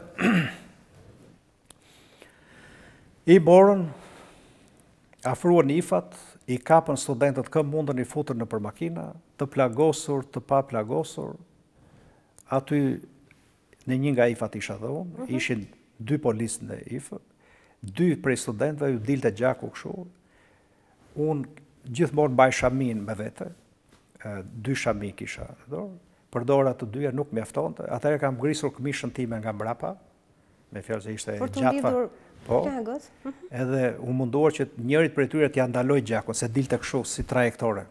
i morën, afruan ifat, i kapën studentët kë mundën, i futën në për makina, të plagosur, të pa plagosur. Aty në një nga ifat isha dhe unë, ishin 2 polisë në ifë, 2 prej studentëve ju dilte gjaku kështu. Unë gjithmonë mbaj shamin me vete, 2 shami kisha në dorë, për dora të dyja nuk mjaftonte. Atëherë kam grisur këmishën time nga mbrapa, me fjalë se ishte gjatë. Po, edhe u munduar që njërit për e tyre t'ja ndaloj gjakun, se dilte kështu si trajektore.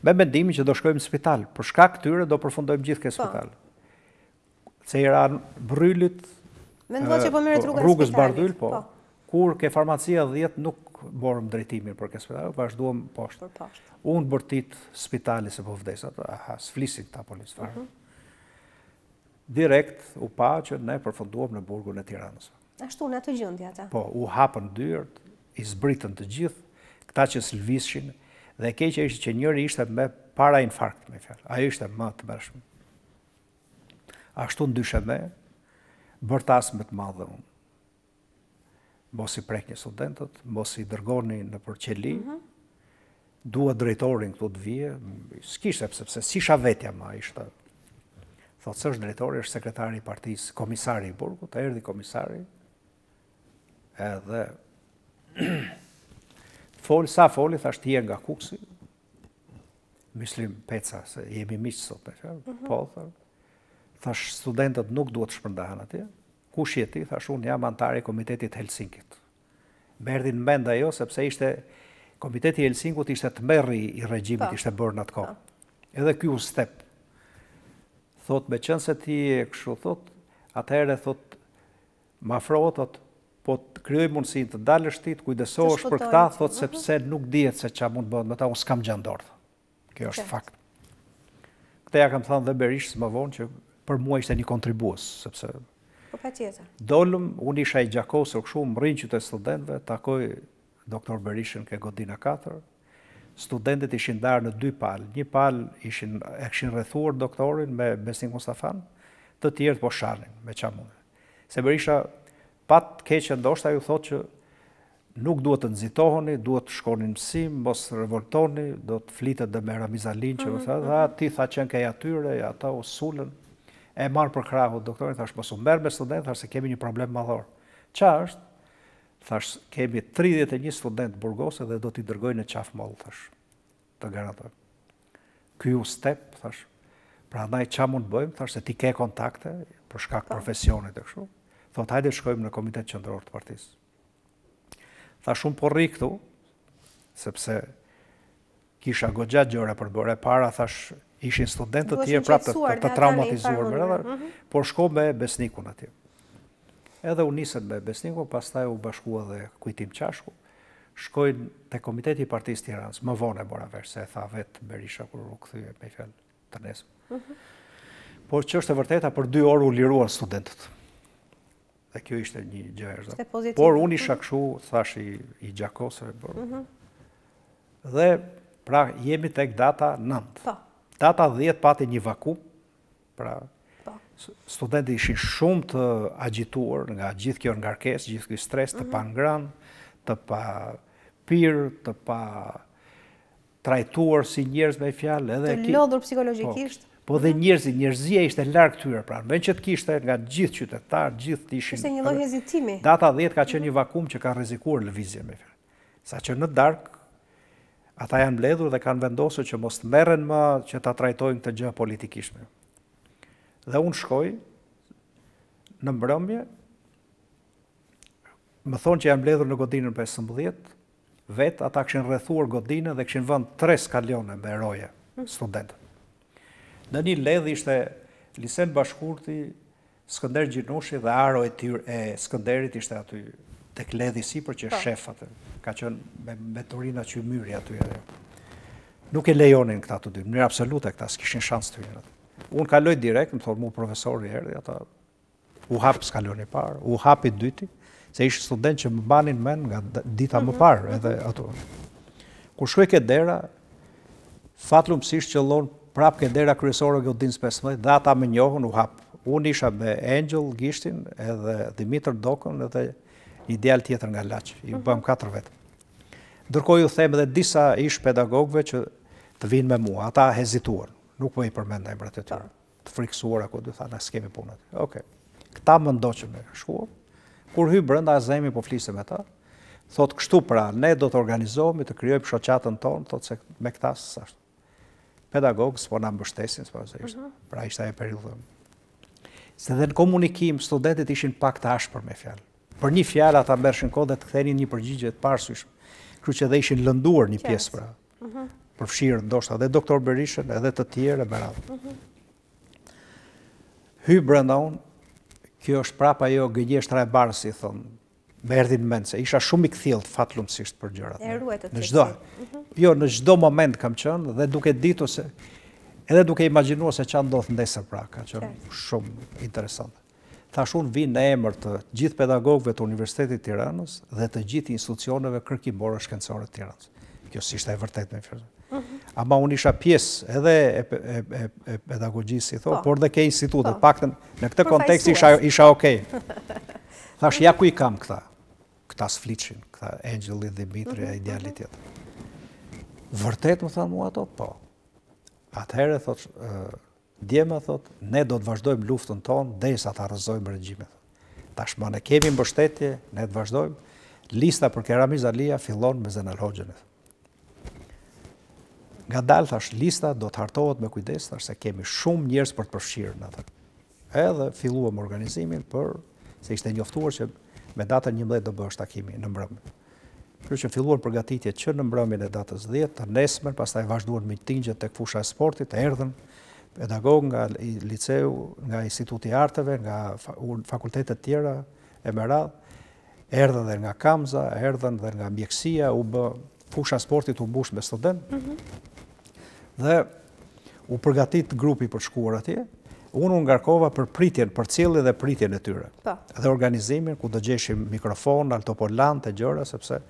Me mendimin që do shkojmë në spital, për shkak këtyre do përfundojmë gjithë ke spital. Se i ran Brylit, rrugës Bardhyl, po, kur ke farmacia 10 nuk borëm drejtimin për ke spital, vazhduam poshtë. Unë bërtit spitali se po vdesat, s'flisin ta polis farë. Direkt u pa që ne përfunduam në burgun e Tiranës. Ashtu në atë gjendje ata? Po, u hapën dyert, i zbritën të gjithë, këta që s'lvishin, dhe keqja ishte që njëri ishte me para infarkt, me fjalë. Ajo ishte më të mërshme. Ashtu ndyshe me, bërtas me të madhe unë. Mos i prek një studentët, mos i dërgoni në përqeli, dua drejtorin këtu të vije, s'kishte sepse s'isha vetja ma ishte. Thotë së është drejtori, është sekretari i partisë, komisari i burgut, erdhi komisari, edhe foli, thash t'je nga Kuksi, Mislim Peca, se jemi miqë sot, po, thash studentët nuk duhet të shpërndahen atje, kush je ti, thash unë jam antari i Komitetit Helsinkit. Më erdhi në mend ajo, sepse ishte, Komiteti i Helsinkut ishte të merri i regjimit, ishte bërë në atë kohë. Edhe ky u step. Thot, me qënë se ti e kështu, thot, atëherë, thot, ma afrohet, thot, po të kryoj mundësin të dalësh ti, të kujdesohesh për këta, thot, sepse nuk dihet se qa mund bëhet me ta, unë s'kam gjandor. Kjo është fakt. Këte ja kam thënë dhe Berishës më vonë, që për mua ishte një kontribues, sepse... Po pa tjetër. Dolëm, unë isha i gjakosur kështu, më rrinë qytet studentëve, takoj doktor Berishën ke godina 4, studentët ishin darë në 2 palë. Një palë e kishin rrethuar doktorin me Besnik Mustafan, të tjerët po shanin me çamun. Se Berisha pat keqe ndoshta ju thotë që nuk duhet të nxitoheni, duhet të shkoni në mësim, mos revoltoni, do të flitet dhe me Ramizalin që tha, ti tha qenë ke atyre, ata u sulën. E marr për krahut doktorin, thash mos u merr me student, thash se kemi një problem madhor. Qa është? Thash, kemi 31 student burgose dhe do t'i dërgoj në qafmoll, thash, të garantoj. Ky u step, thash, pra ndaj qa mund bëjmë, thash, se ti ke kontakte, për shkak profesionit e kështu, thot, hajde shkojmë në Komitet Qendror të Partisë. Thash, unë po rri këtu, sepse kisha goxha gjëra për bërë, para, thash, ishin studentët tjerë prapë të traumatizuar, por shko me Besnikun atje. Edhe u nisën me Besnikun, pastaj u bashkua dhe Kujtim Qashku, shkojnë te Komiteti i Partisë Tiranës, më vonë e bora vesh, se e tha vetë Berisha kur u kthye me fjalë të nesër. Por që është e vërteta, për 2 orë u liruan studentët. Dhe kjo ishte një gjë e rëndësishme. Por unë isha kështu, thash i gjakosur. Dhe pra jemi tek data 9. Data 10 pati një vakum, pra studentët ishin shumë të agjituar nga gjithë kjo ngarkesë, gjithë kjo stres, të pa ngrënë, të pa pirë, të pa trajtuar si njerëz me fjalë, edhe të lodhur psikologjikisht. Po dhe njerëzia ishte larg këtyre, pra në vend që të kishte nga gjithë qytetarë, gjithë ishin. Ishte një lloj hezitimi. Data 10 ka qenë një vakum që ka rrezikuar lëvizjen me fjalë. Saqë në darkë ata janë mbledhur dhe kanë vendosur që mos të merren më që ta trajtojnë këtë gjë politikisht. Dhe unë shkoj në mbrëmje, më thonë që janë mbledhur në godinën 15, vetë ata kishin rrethuar godinën dhe kishin vënë 3 skalione me roje studentët. Në një ledh ishte Lisen Bashkurti, Skënder Gjinushi dhe aro e Skënderit ishte aty tek ledhi sipër që shef atë. Ka qenë me Torina Qymyri aty. Nuk e lejonin këta të dy, në mënyrë absolute këta, s'kishin shans të hyjnë. Unë kaloj direkt, më thonë mu profesori erdhi, ata u hap skaloni parë, u hapi dyti, se ishte student që më banin men nga dita më parë edhe ato. Kur shkoj ke dera, fatlumësisht qëllon prap ke dera kryesore Godinës 15, dhe ata më njohën, u hap. Unë isha me Angel Gishtin edhe Dimitër Dokën edhe një djalë tjetër nga Laç, i bëm 4 vetë. Ndërkohë ju them edhe disa ish pedagogëve që të vinë me mua, ata hezituan, nuk po i përmend emrat e tyre. Të frikësuara ku do thanë s'kemi punë aty. Okej. Këta më ndoqën me shkuar. Kur hy brenda Azemi po flisem me ta, thot kështu pra, ne do të organizohemi, të krijojmë shoqatën tonë, thot se me këta s'është. Pedagogë s'po na mbështesin, s'po se ishte. Pra ishte ajo periudhë. Se dhe në komunikim studentët ishin pak të ashpër me fjalë. Për një fjalë ata merrshin kohë dhe të kthenin një përgjigje të parësyeshme. Kështu që dhe ishin lënduar një pjesë pra. Përfshirë ndoshta edhe doktor Berishën edhe të tjerë me radhë. Hy brenda unë, kjo është prapa ajo gënjeshtra e barës, si thonë, me erdhin mend se isha shumë i kthjellët fatlumësisht për gjërat. E ruajt të Jo, në çdo moment kam qenë dhe duke ditur se edhe duke imagjinuar se ç'a ndodh nesër pra, ka qenë shumë interesante. Thash unë vi në emër të gjithë pedagogëve të Universitetit të Tiranës dhe të gjithë institucioneve kërkimore shkencore të Tiranës. Kjo s'ishte e vërtetë me fjalë. Ama unë isha pjesë edhe e pedagogjisë, si thon, por dhe ke institutet, paktën në këtë kontekst isha okay. Thash ja ku i kam këta. Këta s'fliçin, këta Angeli, Dimitri, ai djali tjetër. Vërtet më thanë mua ato, po. Atëherë thot djema thot, ne do të vazhdojmë luftën tonë derisa ta arrëzojmë regjimin. Tashmë ne kemi mbështetje, ne të vazhdojmë. Lista për Keramiz Alia fillon me Zenel Hoxhën. Ngadalë thash lista do të hartohet me kujdes, thash se kemi shumë njerëz për të përfshirë në atë. Edhe filluam organizimin se ishte njoftuar që me datën 11 do bëhesh takimi në mbrëmje. Kështu që filluan përgatitjet që në mbrëmjen e datës 10, të nesër, pastaj vazhduan mitingjet tek fusha e sportit, erdhën pedagogë nga liceu, nga Instituti i Arteve, nga fakultetet tjera e me radhë, erdhën dhe nga Kamza, erdhën dhe nga mjekësia, u bë fusha e sportit u mbush me studentë. Dhe u përgatit grupi për shkuar atje. Unë u ngarkova për pritjen, për cilën dhe pritjen e tyre. Dhe organizimin, ku do gjeshim mikrofon, altopolant e gjëra, sepse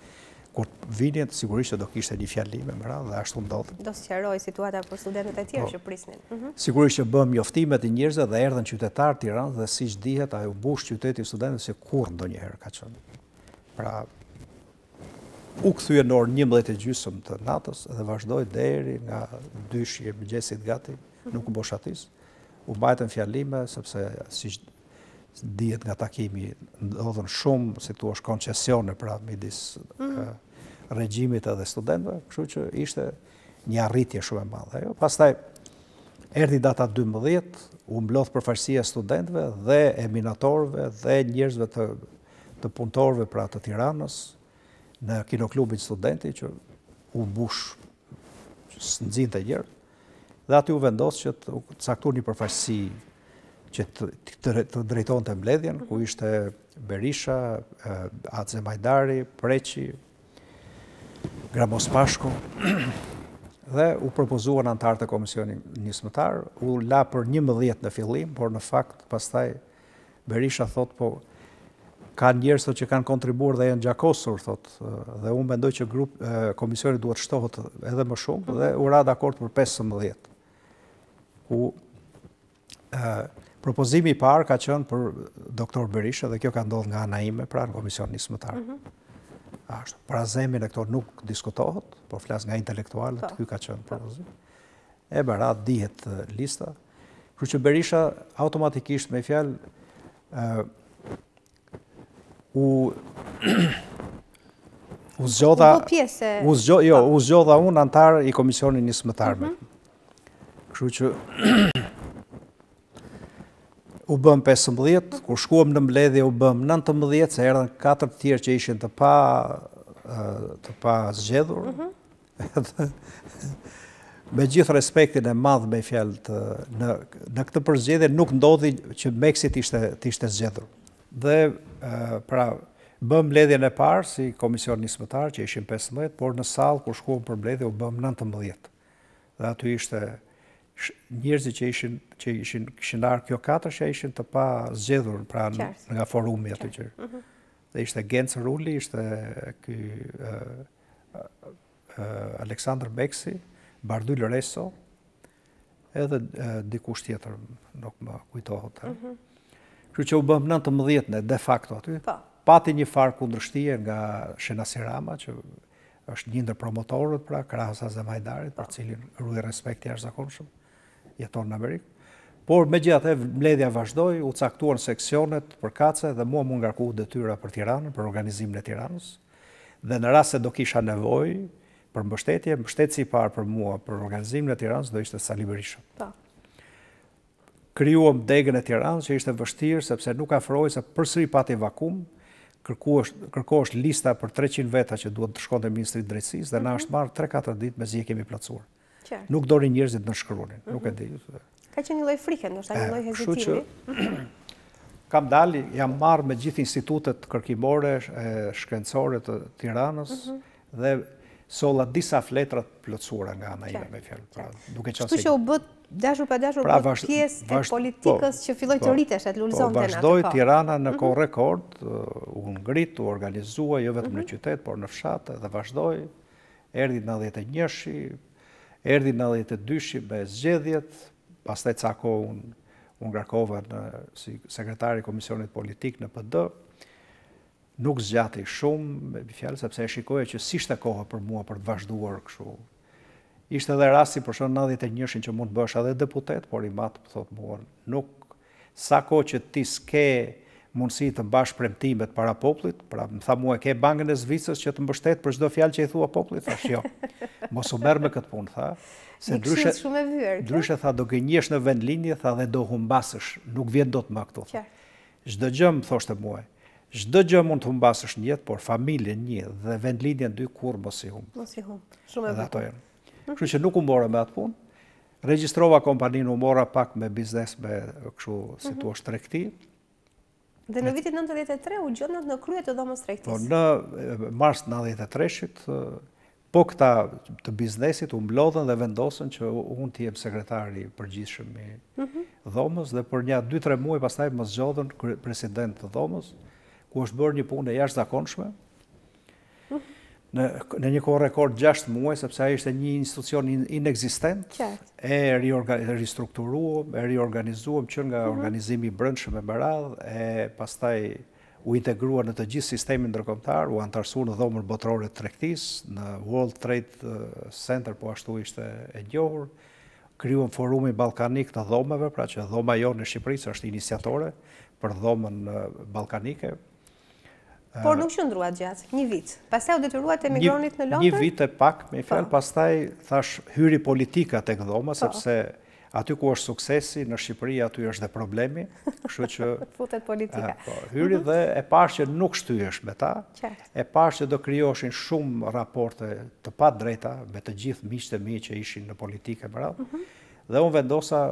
kur vinin, sigurisht që do kishte një fjalime më radhë dhe ashtu ndodhi. Do sqaroj situata për studentët e tjerë që prisnin. Sigurisht që bëm njoftimet e njerëzve dhe erdhën qytetarë Tiranë dhe siç dihet, ajo mbush qyteti i studentëve si kurrë ndonjëherë ka qenë. Pra u kthye në orën 11:30 të natës dhe vazhdoi deri nga 2 mëngjesit gati, nuk u boshatis. U mbajtën fjalime sepse siç dihet nga takimi ndodhen shumë, si thua, koncesione pra midis regjimit edhe studentëve, kështu që ishte një arritje shumë e madhe. Pastaj erdhi data 12, u mblodh përfaqësia e studentëve dhe eminatorëve dhe njerëzve të punëtorëve pra të Tiranës në kinoklubin studenti që u mbush nxinte njerëz. Dhe aty u vendos që të caktuar një përfaqësi që të drejtonte mbledhjen, ku ishte Berisha, Ace Majdari, Preqi, Gramos Pashko, dhe u propozuan antarët e komisionit nismëtar, u la për 11 në fillim, por në fakt pastaj Berisha thot po ka njerëz që kanë kontribuar dhe janë gjakosur, thot, dhe unë mendoj që komisioni duhet shtohet edhe më shumë dhe u ra dakord për 15. Ku propozimi i parë ka qenë për doktor Berisha dhe kjo ka ndodhur nga ana ime pra në komision nismëtar. Ashtu, për azemin e këto nuk diskutohet, por flas nga intelektualët, ky ka qenë propozim. E barat dihet lista. Kështu që Berisha automatikisht me fjalë u zgjodha unë antar i komisionit nismëtar. Kështu që u bëm 15, kur shkuam në mbledhje u bëm 19, se erdhën 4 të tjerë që ishin të pa zgjedhur. Me gjithë respektin e madh me fjalë në këtë përzgjedhje nuk ndodhi që Meksit të ishte zgjedhur. Dhe pra Bëm mbledhjen e parë si komision nismëtar që ishin 15, por në sallë kur shkuam për mbledhje u bëm 19. Dhe aty ishte njerëzit që ishin kishin ardhur kjo 4 që ishin të pa zgjedhur pra nga forumi aty që. Dhe ishte Genc Ruli, ishte ky Aleksandr Beksi, Bardyl Reso, edhe dikush tjetër, nuk më kujtohet. Kështu që u bëm 19 de facto aty. Pati një farë kundërshtie nga Shenasi Rama, që është një ndër promotorët pra krahas Azemajdarit, për cilin ruaj respekt i jashtëzakonshëm, jeton në Amerikë. Por megjithatë mbledhja vazhdoi, u caktuan seksionet përkatëse dhe mua më ngarku detyra për Tiranën, për organizimin e Tiranës. Dhe në rast se do kisha nevojë për mbështetje, mbështetësi i parë për mua për organizimin e Tiranës do ishte Sali Berisha. Krijuam degën e Tiranës që ishte vështirë sepse nuk afrohej se përsëri pati vakum. Kërkohesh lista për 300 veta që duhet të shkonte Ministri i Drejtësisë dhe na është marrë 3-4 ditë mezi e kemi plotësuar. Nuk dorin njerëzit në shkruanin, nuk e di. Ka qenë një lloj frike, ndoshta një lloj hezitimi. Kam dalë, jam marrë me gjithë institutet kërkimore, shkencore të Tiranës dhe solla disa fletra të plotësuara nga ana ime me fjalë. Duke qenë se që u bë dashur pa dashur pjesë e politikës që filloi të rritesh, të lulëzonte në atë kohë. Vazhdoi Tirana në kohë rekord, u ngrit, u organizua jo vetëm në qytet, por në fshat dhe vazhdoi. Erdhi 91-shi, erdhi 92-shi me zgjedhjet, pastaj ca kohë unë ngarkova si sekretari i Komisionit Politik në PD. Nuk zgjati shumë, me fjalë, sepse e shikoja që s'ishte kohë për mua për të vazhduar kështu. Ishte edhe rasti për shkak 91-shin që mund të bësh edhe deputet, por i mat thot mua, nuk sa kohë që ti s'ke mundësi të mbash premtimet para popullit, pra më tha mua ke Bankën e Zvicrës që të mbështet për çdo fjalë që i thua popullit, thash jo. Mos u merr me këtë punë, tha. Se ndryshe tha do gënjesh në vendlinje, tha dhe do humbasësh, nuk vjen dot më këtu. Çdo gjë më thoshte mua. Çdo gjë mund të humbasësh në jetë, por familjen një dhe vendlinjen dy kurrë mos i humb. Mos i humb. Shumë e bukur. Kështu që nuk u mora me atë punë. Regjistrova kompaninë, u mora pak me biznes me kështu si thua tregti. Dhe në vitin 93 u gjendët në krye të dhomës tregtisë. Po në mars 93-shit, po këta të biznesit u mblodhen dhe vendosën që unë të jem sekretari i përgjithshëm i dhomës dhe për një 2-3 muaj pastaj më zgjodhen president të dhomës, ku është bërë një punë e jashtëzakonshme. Në një kohë rekord 6 muaj, sepse ai ishte një institucion inekzistent, e ristrukturuam, e riorganizuam që nga organizimi i brendshëm e meradh, e pastaj u integrua në të gjithë sistemin ndërkombëtar, u antarësua në dhomën botërore të tregtisë, në World Trade Center, po ashtu ishte e njohur. Krijuam forumin ballkanik të dhomave, pra që dhoma jonë e Shqipërisë është iniciatore për dhomën ballkanike. Por nuk qëndrua gjatë, një vit. Pastaj u detyruat të emigronit në Londër? Një vit e pak, me fjalë, pastaj thash hyri politika tek dhoma, sepse aty ku është suksesi, në Shqipëri aty është dhe problemi, kështu që futet politika. Hyri dhe e pash që nuk shtyhesh me ta, e pash që do krijoheshin shumë raporte të padrejta me të gjithë miqtë e mi që ishin në politikë më radh. Dhe unë vendosa,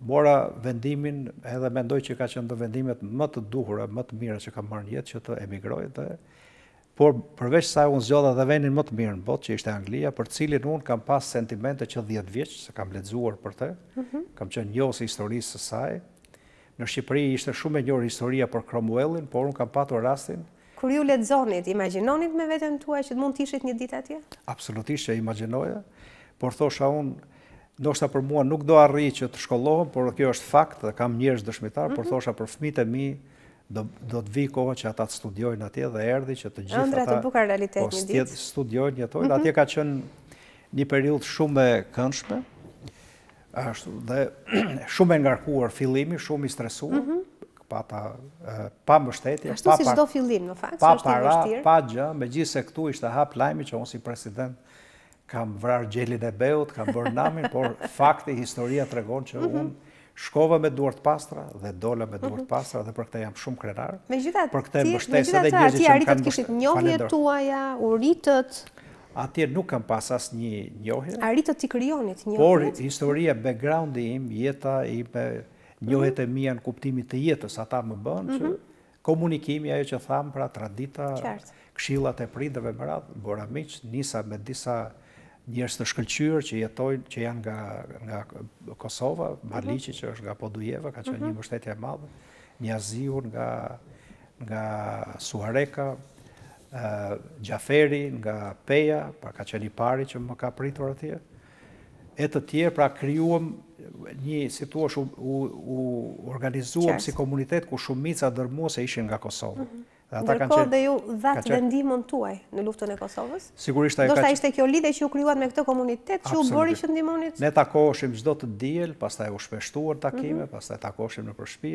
mora vendimin, edhe mendoj që ka qenë të vendimet më të duhura, më të mira që kam marrë në jetë që të emigroj, por përveç saj unë zgjodha dhe vendin më të mirë në botë, që ishte Anglia, për cilin unë kam pas sentimente që 10 vjeç, se kam lexuar për të, kam qenë njohës i historisë së saj. Në Shqipëri ishte shumë e njohur historia për Cromwellin, por unë kam patur rastin. Kur ju lexonit, imagjinonit me veten tuaj që mund të ishit një ditë atje? Absolutisht që imagjinoja, por thosha unë, ndoshta për mua nuk do arrij që të shkollohem, por kjo është fakt dhe kam njerëz dëshmitar, por thosha për fëmijët e mi do të vi koha që ata të studiojnë atje dhe erdhi që të gjithë ata. Ëndra të bukur realitet një ditë. Studiojnë, jetojnë, atje ka qenë një periudhë shumë e këndshme. Ashtu dhe shumë e ngarkuar fillimi, shumë i stresuar, pa mbështetje, ashtu si çdo fillim në fakt, pa para, pa gjë, megjithëse këtu ishte hap lajmi që unë si president kam vrarë gjelin e beut, kam bërë namin, por fakti, historia tregon që unë shkova me duart pastra dhe dola me duart pastra dhe për këtë jam shumë krenar. Për këtë mbështesë edhe njerëzit që arritët kishit njohjet tuaja, u ritët. Atje nuk kam pas asnjë njohje. Arritët t'i krijonit njohjet. Por historia, backgroundi im, jeta ime, njohjet e mia në kuptimin të jetës, ata më bën që komunikimi, ajo që thamë, pra tradita, këshillat e prindërve më radhë, bëra miq, nisa me disa njerëz të shkëlqyer që jetojnë, që janë nga Kosova, Maliqi që është nga Podujeva, ka qenë një mbështetje e madhe, Njaziu nga Suareka, Gjaferi nga Peja, pra ka qenë i pari që më ka pritur atje. E të tjerë, pra krijuam një, si thua, u organizuam si komunitet ku shumica dërmuese ishin nga Kosova. Ndërkohë dhe ju dhatë vendimën tuaj në luftën e Kosovës? Sigurisht do shta ishte kjo lidhje që ju krijuat me këtë komunitet, që ju bëri që ndihmonit? Ne takoheshim çdo të diel, pastaj u shpeshtuan takime, pastaj takoheshim në shtëpi,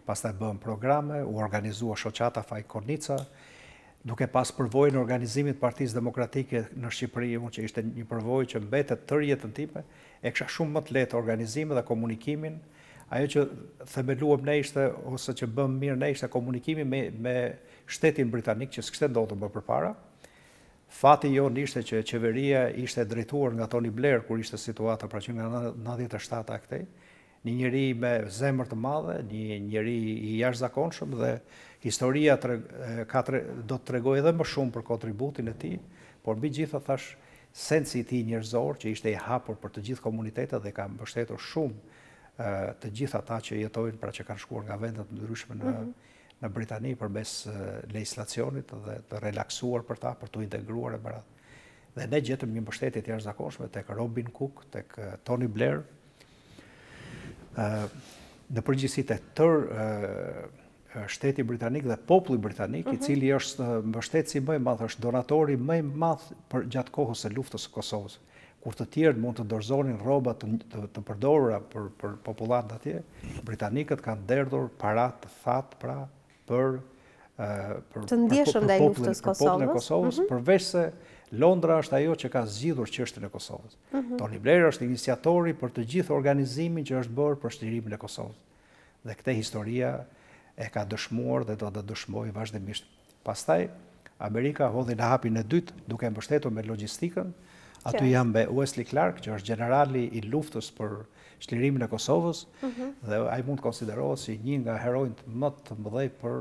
pastaj bëm programe, u organizua shoqata Fajkonica, duke pas përvojën e organizimit të Partisë Demokratike në Shqipëri, që ishte një përvojë që mbetet tërë jetën time, e kisha shumë më të lehtë organizimin dhe komunikimin. Ajo që themeluam ne ishte, ose që bëm mirë ne ishte komunikimi me shtetin britanik, që s'kishte ndodhur më përpara. Fati jonë ishte që qeveria ishte drejtuar nga Tony Blair, kur ishte situata, pra që nga 97 a këtej, një njeri me zemër të madhe, një njeri i jashtëzakonshëm, dhe historia do të tregoj edhe më shumë për kontributin e tij, por mbi gjitha thash sensi i tij njerëzor, që ishte i hapur për të gjithë komunitetet dhe ka mbështetur shumë të gjithë ata që jetojnë, pra që kanë shkuar nga vendet të ndryshme në Britani përmes legjislacionit dhe të relaksuar për ta, për të integruar e më radhë. Dhe ne gjetëm një mbështetje të jashtëzakonshme tek Robin Cook, tek Tony Blair, në përgjithësi tek tërë shteti britanik dhe populli britanik, i cili është mbështetësi më i madh, është donatori më i madh gjatë kohës së luftës së Kosovës. Kur të tjerë mund të dorëzonin rroba të përdorura për popullatët atje, britanikët kanë derdhur para të thatë, pra, për popullin e Kosovës, përveç se Londra është ajo që ka zgjidhur çështjen e Kosovës. Tony Blair është iniciatori për të gjithë organizimin që është bërë për shtirimin e Kosovës. Dhe këtë historia e ka dëshmuar dhe do të dëshmojë vazhdimisht. Pastaj Amerika hodhi në hapin e dytë duke mbështetur me logjistikën. Aty jam me Wesley Clark, që është generali i luftës për shlirimin e Kosovës, dhe ai mund të konsiderohet si një nga heronjt më të mëdhej për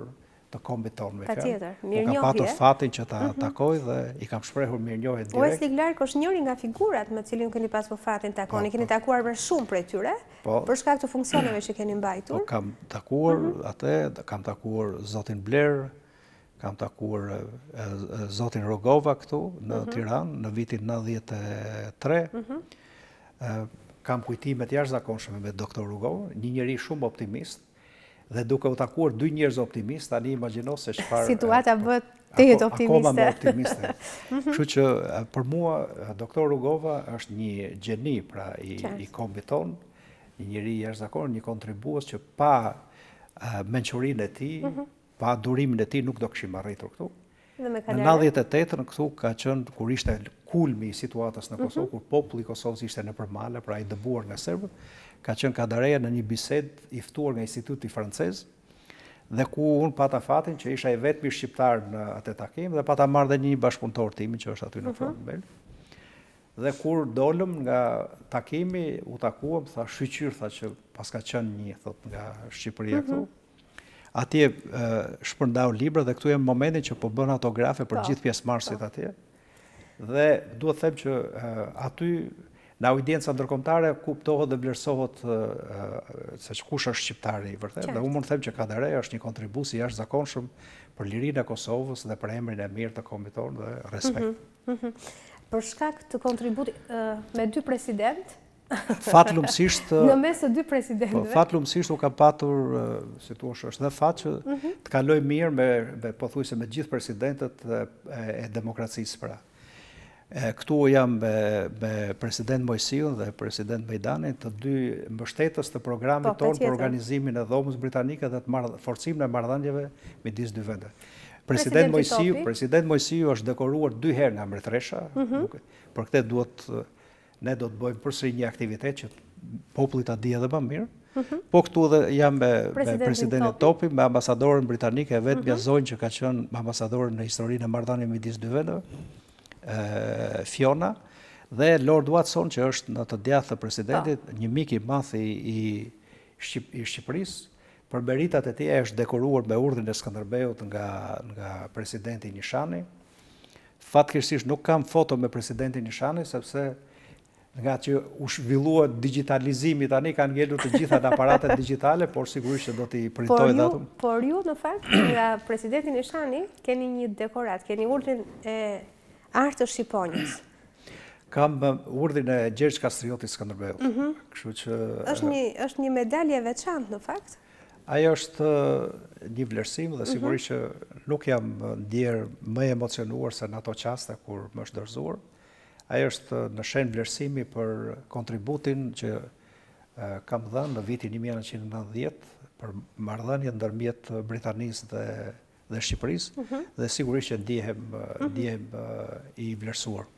të kombit tonë. Patjetër, mirënjohje. Kam patur fatin që ta takoj dhe i kam shprehur mirënjohje direkt. Wesley Clark është njëri nga figurat me të cilin keni pasur fatin të takoni. Keni takuar me shumë prej tyre, për shkak të funksioneve që keni mbajtur. Kam takuar atë, kam takuar zotin Blair, kam takuar zotin Rogova këtu në Tiranë në vitin 93. Kam kujtimet jashtëzakonshme me doktor Rogova, një njeri shumë optimist, dhe duke u takuar dy njerëz optimist, tani imagjino se çfarë situata bëhet tehet optimiste. Akoma më optimiste. Kështu që për mua doktor Rogova është një gjeni, pra i kombit ton, një njeri jashtëzakonshëm, një kontribues që pa mençurinë e tij, pa durimin e tij nuk do kishim arritur këtu. Në 98-ën këtu ka qenë kur ishte kulmi i situatës në Kosovë, kur populli i Kosovës ishte nëpër male, pra i dëbuar nga serbët, ka qenë Kadareja në një bisedë i ftuar nga Instituti Francez, dhe ku unë pata fatin që isha i vetmi shqiptar në atë takim dhe pata marrë dhe një bashkëpunëtor timi që është aty në fund. Dhe kur dolëm nga takimi, u takuam, tha shqyqyr, tha që pas ka qenë një, thot, nga Shqipëria këtu. Atje shpërndau libra dhe këtu e momentin që po bën autografe për gjithë pjesëmarrësit atje. Dhe duhet them që aty në audienca ndërkombëtare kuptohet dhe vlerësohet se kush është shqiptari i vërtet. Dhe unë mund të them që Kadareja është një kontribues i jashtëzakonshëm për lirinë e Kosovës dhe për emrin e mirë të kombit tonë dhe respekt. Për shkak të kontributit me dy president, fatlumësisht në mes të dy presidentëve. Fatlumësisht u ka patur, si thua, është dhe fat që të kaloj mirë me pothuajse me gjithë presidentët e demokracisë pra. Këtu jam me president Mojsiun dhe president Mejdanin, të dy mbështetës të programit tonë për organizimin e dhomës britanike dhe të forcimin e marrëdhënieve midis dy vende. President Mojsiu është dekoruar 2 herë nga mbretëresha, për këtë ne do të bëjmë përsëri një aktivitet që populli ta di edhe më mirë. Po këtu dhe jam me presidentin Topi, me ambasadorën britanike e vetë Bjazojnë që ka qenë ambasadorën në historinë e marrëdhënieve midis dy vendeve, Fiona, dhe Lord Watson që është në të djathtë të presidentit, një mik i madh i Shqipërisë, për meritat e tij është dekoruar me urdhrin e Skënderbeut nga presidenti Nishani. Fatkeqësisht nuk kam foto me presidentin Nishani sepse nga që u zhvillua digitalizimi tani kanë ngelur të gjitha në aparatet digjitale, por sigurisht që do t'i printoj datum. Por ju në fakt nga presidenti Nishani keni një dekorat, keni urdhrin e artës shqiponjës. Kam urdhrin e Gjergj Kastriotit Skënderbeut. Kështu që është një medalje e veçantë në fakt. Ajo është një vlerësim dhe sigurisht që nuk jam ndjer më emocionuar se në ato qaste kur më është dorëzuar. Ajo është në shenjë vlerësimi për kontributin që kam dhënë në vitin 1990 për marrëdhënien ndërmjet Britanisë dhe Shqipërisë dhe sigurisht që ndihem i vlerësuar.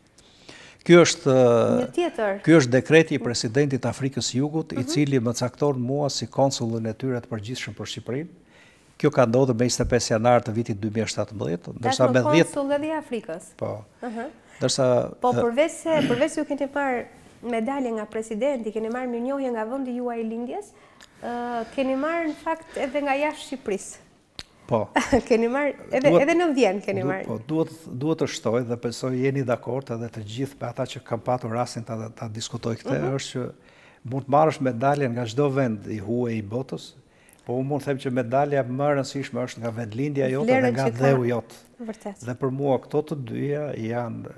Ky është dekreti i presidentit Afrikës Jugut, i cili më cakton mua si konsullin e tyre të përgjithshëm për Shqipërinë. Kjo ka ndodhur me 25 janar të vitit 2017, ndërsa me 10 konsull edhe i Afrikës. Po. Po përveç se ju keni marrë medalje nga presidenti, keni marrë mirënjohje nga vendi juaj i lindjes, keni marrë në fakt edhe nga jashtë Shqipërisë. Po. Keni marrë edhe në Vjenë keni marrë. Po, duhet të shtoj dhe besoj jeni dakord edhe të gjithë me ata që kam patur rastin ta diskutoj këtë, është që mund të marrësh medaljen nga çdo vend i huaj i botës, po unë mund të them që medalja më e rëndësishme është nga vendlindja jote dhe nga dheu jot. Vërtet. Dhe për mua këto të dyja janë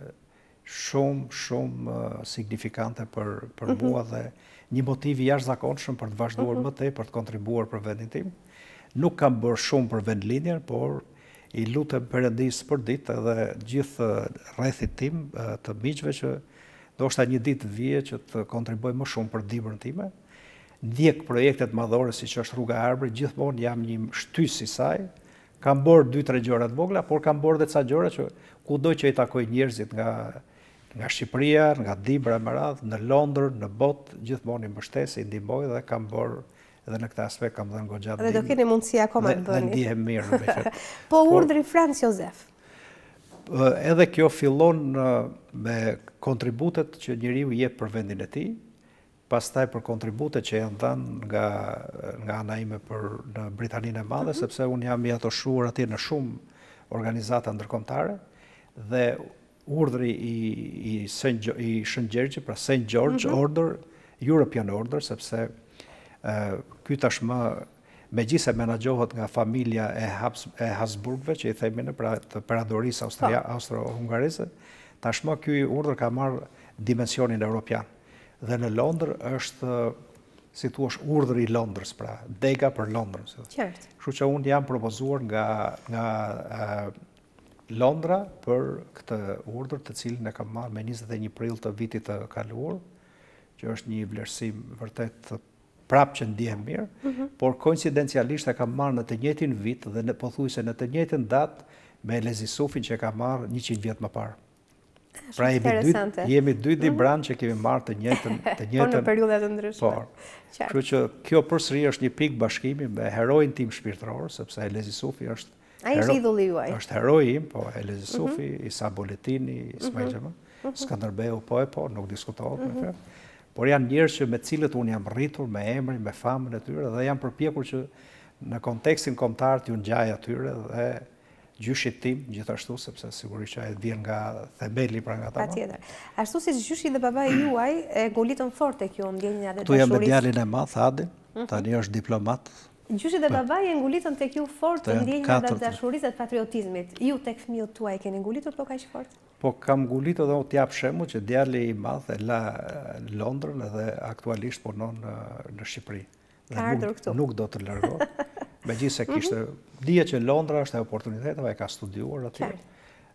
shumë signifikante për mua dhe një motiv i jashtëzakonshëm për të vazhduar më tej për të kontribuar për vendin tim. Nuk kam bërë shumë për vendlindjen, por i lutem Perëndisë për ditë edhe gjithë rrethit tim të miqve që ndoshta një ditë vije që të kontribuoj më shumë për dimrën time. Ndjek projektet madhore siç është rruga e Arbërit, gjithmonë jam një shtys i saj. Kam bërë 2-3 gjëra të vogla, por kam bërë edhe ca gjëra që kudo që i takoj njerëzit nga Shqipëria, nga Dibra me radhë, në Londër, në botë, gjithmonë i mbështes, i ndihmoj dhe kam bërë edhe në këtë aspekt kam dhënë goxha ndihmë. Dhe do keni mundësi akoma të bëni. Dhe ndihem mirë me këtë. Po urdhri Franz Josef. Edhe kjo fillon me kontributet që njeriu jep për vendin e tij, pastaj për kontributet që janë dhënë nga ana ime në Britaninë e Madhe, sepse unë jam i atoshur atje në shumë organizata ndërkombëtare dhe urdhri i Shën Gjergjit, pra St. George Order, European Order, sepse ky tashmë megjithëse menaxhohet nga familja e Habsburgëve, që i themin pra të Perandorisë Austro-Hungareze, tashmë ky urdhër ka marrë dimensionin evropian. Dhe në Londër është, si thua, urdhri i Londrës, pra dega për Londrën. Qartë. Kështu që unë jam propozuar nga Londra për këtë urdhër, të cilin e kam marrë me 21 prill të vitit të kaluar, që është një vlerësim vërtet prapë që ndihem mirë, por koincidencialisht e kam marrë në të njëjtin vit dhe pothuajse në të njëjtën datë me Lezi Sufin që e kam marrë 100 vjet më parë. Pra jemi dy dibran që kemi marrë të njëjtën. Po në periudha të ndryshme. Kështu që kjo përsëri është një pikë bashkimi me heroin tim shpirtëror, sepse Lezi Sufi është ai është idulli juaj. Është heroi im, po Lezi Sufi, Isa Boletini, Ismail Xhama, Skënderbeu po, nuk diskutohet me këtë. Por janë njerëz që me cilët unë jam rritur me emrin, me famën e tyre dhe jam përpjekur që në kontekstin kombëtar t'ju ngjaj atyre dhe gjyshit tim gjithashtu, sepse sigurisht që ai vjen nga themeli pra nga ta. Patjetër. Ashtu si gjyshi dhe babai juaj e ngulitën fort tek ju ndjenja dhe dashurisë. Tu jam me djalin e madh, Adin, tani është diplomat. Gjyshi dhe babai e ngulitën tek ju fort ndjenja dhe dashurisë dhe patriotizmit. Ju tek fëmijët tuaj keni ngulitur po kaq fort? Po kam ngulitur dhe t'jap shembull që djali i madh e la Londrën edhe aktualisht punon në Shqipëri. Ka ardhur këtu. Nuk do të largohet. Megjithëse kishte dihet që Londra është e oportuniteteve, ka studiuar atje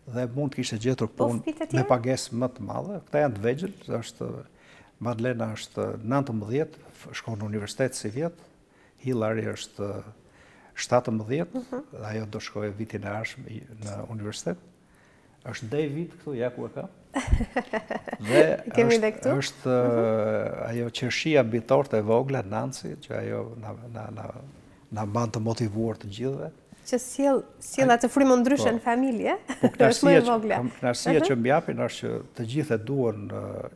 dhe mund të kishte gjetur punë me pagesë më të madhe. Këta janë të vegjël, është Madlena është 19, shkon në universitet si vjet. Hillary është 17, ajo do shkojë vitin e ardhshëm në universitet. Është David këtu, ja ku e ka. Dhe është ajo qershia mbitorët e vogla, Nancy, që ajo na ban të motivuar të gjithëve. Që sjell atë frymën ndryshe në familje. Po kënaqësia që m'japin është që të gjithë duan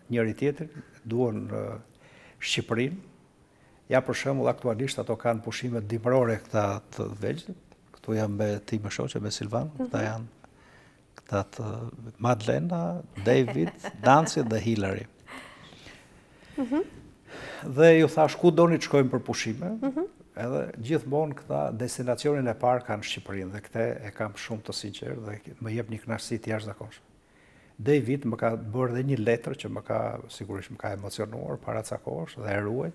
njëri tjetrin, duan Shqipërinë. Ja, për shembull, aktualisht ato kanë pushime dimërore këta të vegjël. Këtu jam me ti më shoqe, me Silvan. Këta janë këta të Madlena, David, Nancy dhe Hillary. Dhe ju thash ku doni të shkojmë për pushime, edhe gjithmonë këta destinacionin e parë kanë Shqipërinë dhe këtë e kam shumë të sinqertë dhe më jep një kënaqësi të jashtëzakonshme. David më ka bërë dhe një letër që sigurisht më ka emocionuar para ca kohësh dhe e ruaj,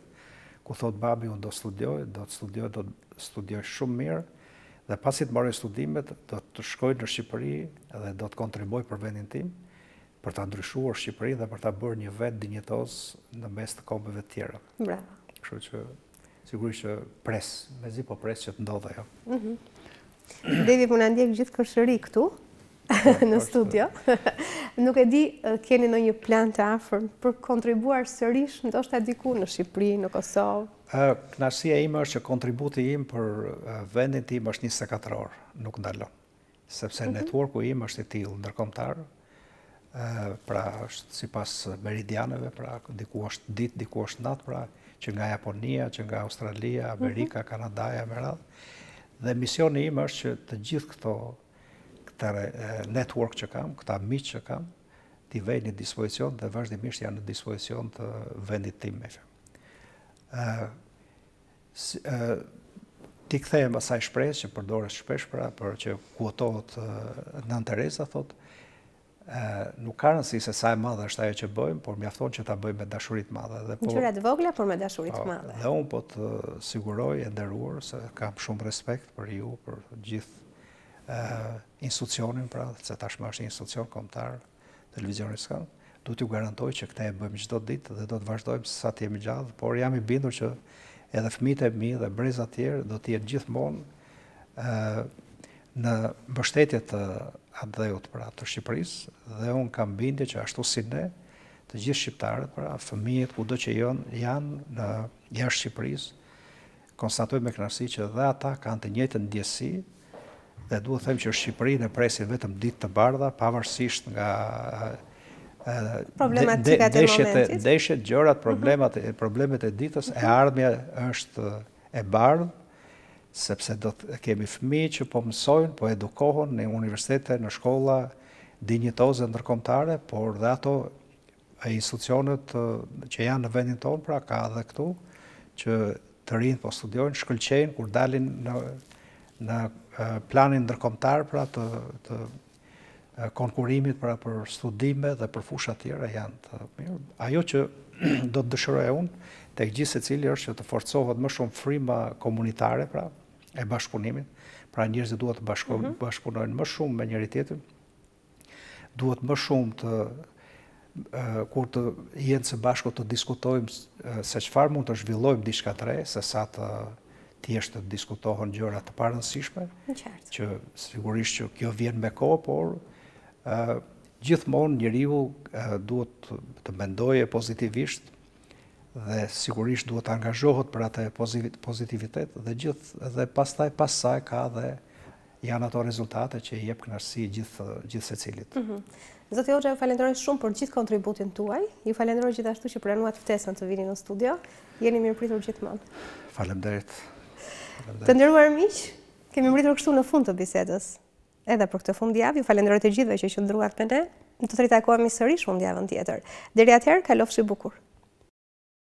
ku thot babi unë do të studioj shumë mirë dhe pasi të mbaroj studimet do të shkoj në Shqipëri dhe do të kontribuoj për vendin tim për ta ndryshuar Shqipërinë dhe për ta bërë një vend dinjitoz në mes të kombeve të tjera. Bravo. Kështu që sigurisht që mezi po pres që të ndodhe ajo. David më na ndjek gjithë kërshëri këtu në studio. Nuk e di, keni ndonjë plan të afërm për kontribuar sërish ndoshta diku në Shqipëri, në Kosovë? Kënaqësia ime është që kontributi im për vendin tim është 24 orë, nuk ndalon. Sepse networku im është i tillë ndërkombëtar, pra është sipas meridianeve, pra diku është ditë, diku është natë, pra që nga Japonia, që nga Australia, Amerika, Kanadaja, me radhë. Dhe misioni im është që të gjithë këta network që kam, këta miq që kam, t'i vej në dispozicion dhe vazhdimisht janë në dispozicion të vendit tim. Ti kthehem asaj shpresë që përdoret shpesh për që kuotohet Nën Tereza, thotë, nuk ka rëndësi se sa e madhe është ajo që bëjmë, por mjafton që ta bëjmë me dashuri të madhe. Gjëra të vogla, por me dashuri të madhe. Dhe unë po të siguroj e nderuar se kam shumë respekt për ju, për gjithë institucionin, pra, se tashmë është institucion kombëtar, Televizionit s'kan, du t'ju garantoj që këte e bëjmë çdo ditë dhe do të vazhdojmë sa të jemi gjallë, por jam i bindur që edhe fëmijët e mi dhe brezat tjerë do të jenë gjithmonë në mbështetje të atdheut pra të Shqipërisë dhe unë kam bindje që ashtu si ne, të gjithë shqiptarët, pra fëmijët kudo që janë në jashtë Shqipërisë, konstatojmë me kënaqësi që dhe ata kanë të njëjtën ndjesi dhe duhet të them që Shqipërinë e presin vetëm ditë të bardha, pavarësisht nga problematikat e momentit. Ndeshjet, gjërat, problemet e ditës, e ardhmja është e bardhë, sepse do të kemi fëmijë që po mësojnë, po edukohen në universitete, në shkolla dinjitoze ndërkombëtare, por dhe ato institucionet që janë në vendin tonë, pra ka edhe këtu, që të rinjt po studiojnë, shkëlqejnë kur dalin në planin ndërkombëtar, pra të konkurimit pra për studime dhe për fusha tjera janë të mirë. Ajo që do të dëshiroja unë tek gjithë secili është që të forcohet më shumë frima komunitare, pra e bashkëpunimit, pra njerëzit duhet të bashkëpunojnë më shumë me njëri tjetrin, duhet më shumë të kur të jenë së bashku të diskutojmë se çfarë mund të zhvillojmë diçka të re, se sa të thjesht të diskutohen gjëra të parëndësishme, që sigurisht që kjo vjen me kohë, por gjithmonë njeriu duhet të mendojë pozitivisht dhe sigurisht duhet të angazhohet për atë pozitivitet dhe pastaj ka dhe janë ato rezultate që i jep kënaqësi gjithë secilit. Zoti Hoxha, ju falenderoj shumë për gjithë kontributin tuaj. Ju falenderoj gjithashtu që pranuat ftesën të vini në studio. Jeni mirëpritur gjithmonë. Faleminderit. Të nderuar miq, kemi mbritur kështu në fund të bisedës. Edhe për këtë fundjavë, ju falenderoj të gjithëve që qëndruat me ne. Do të ritakohemi sërish fundjavën tjetër. Deri atëherë, kalofshi bukur.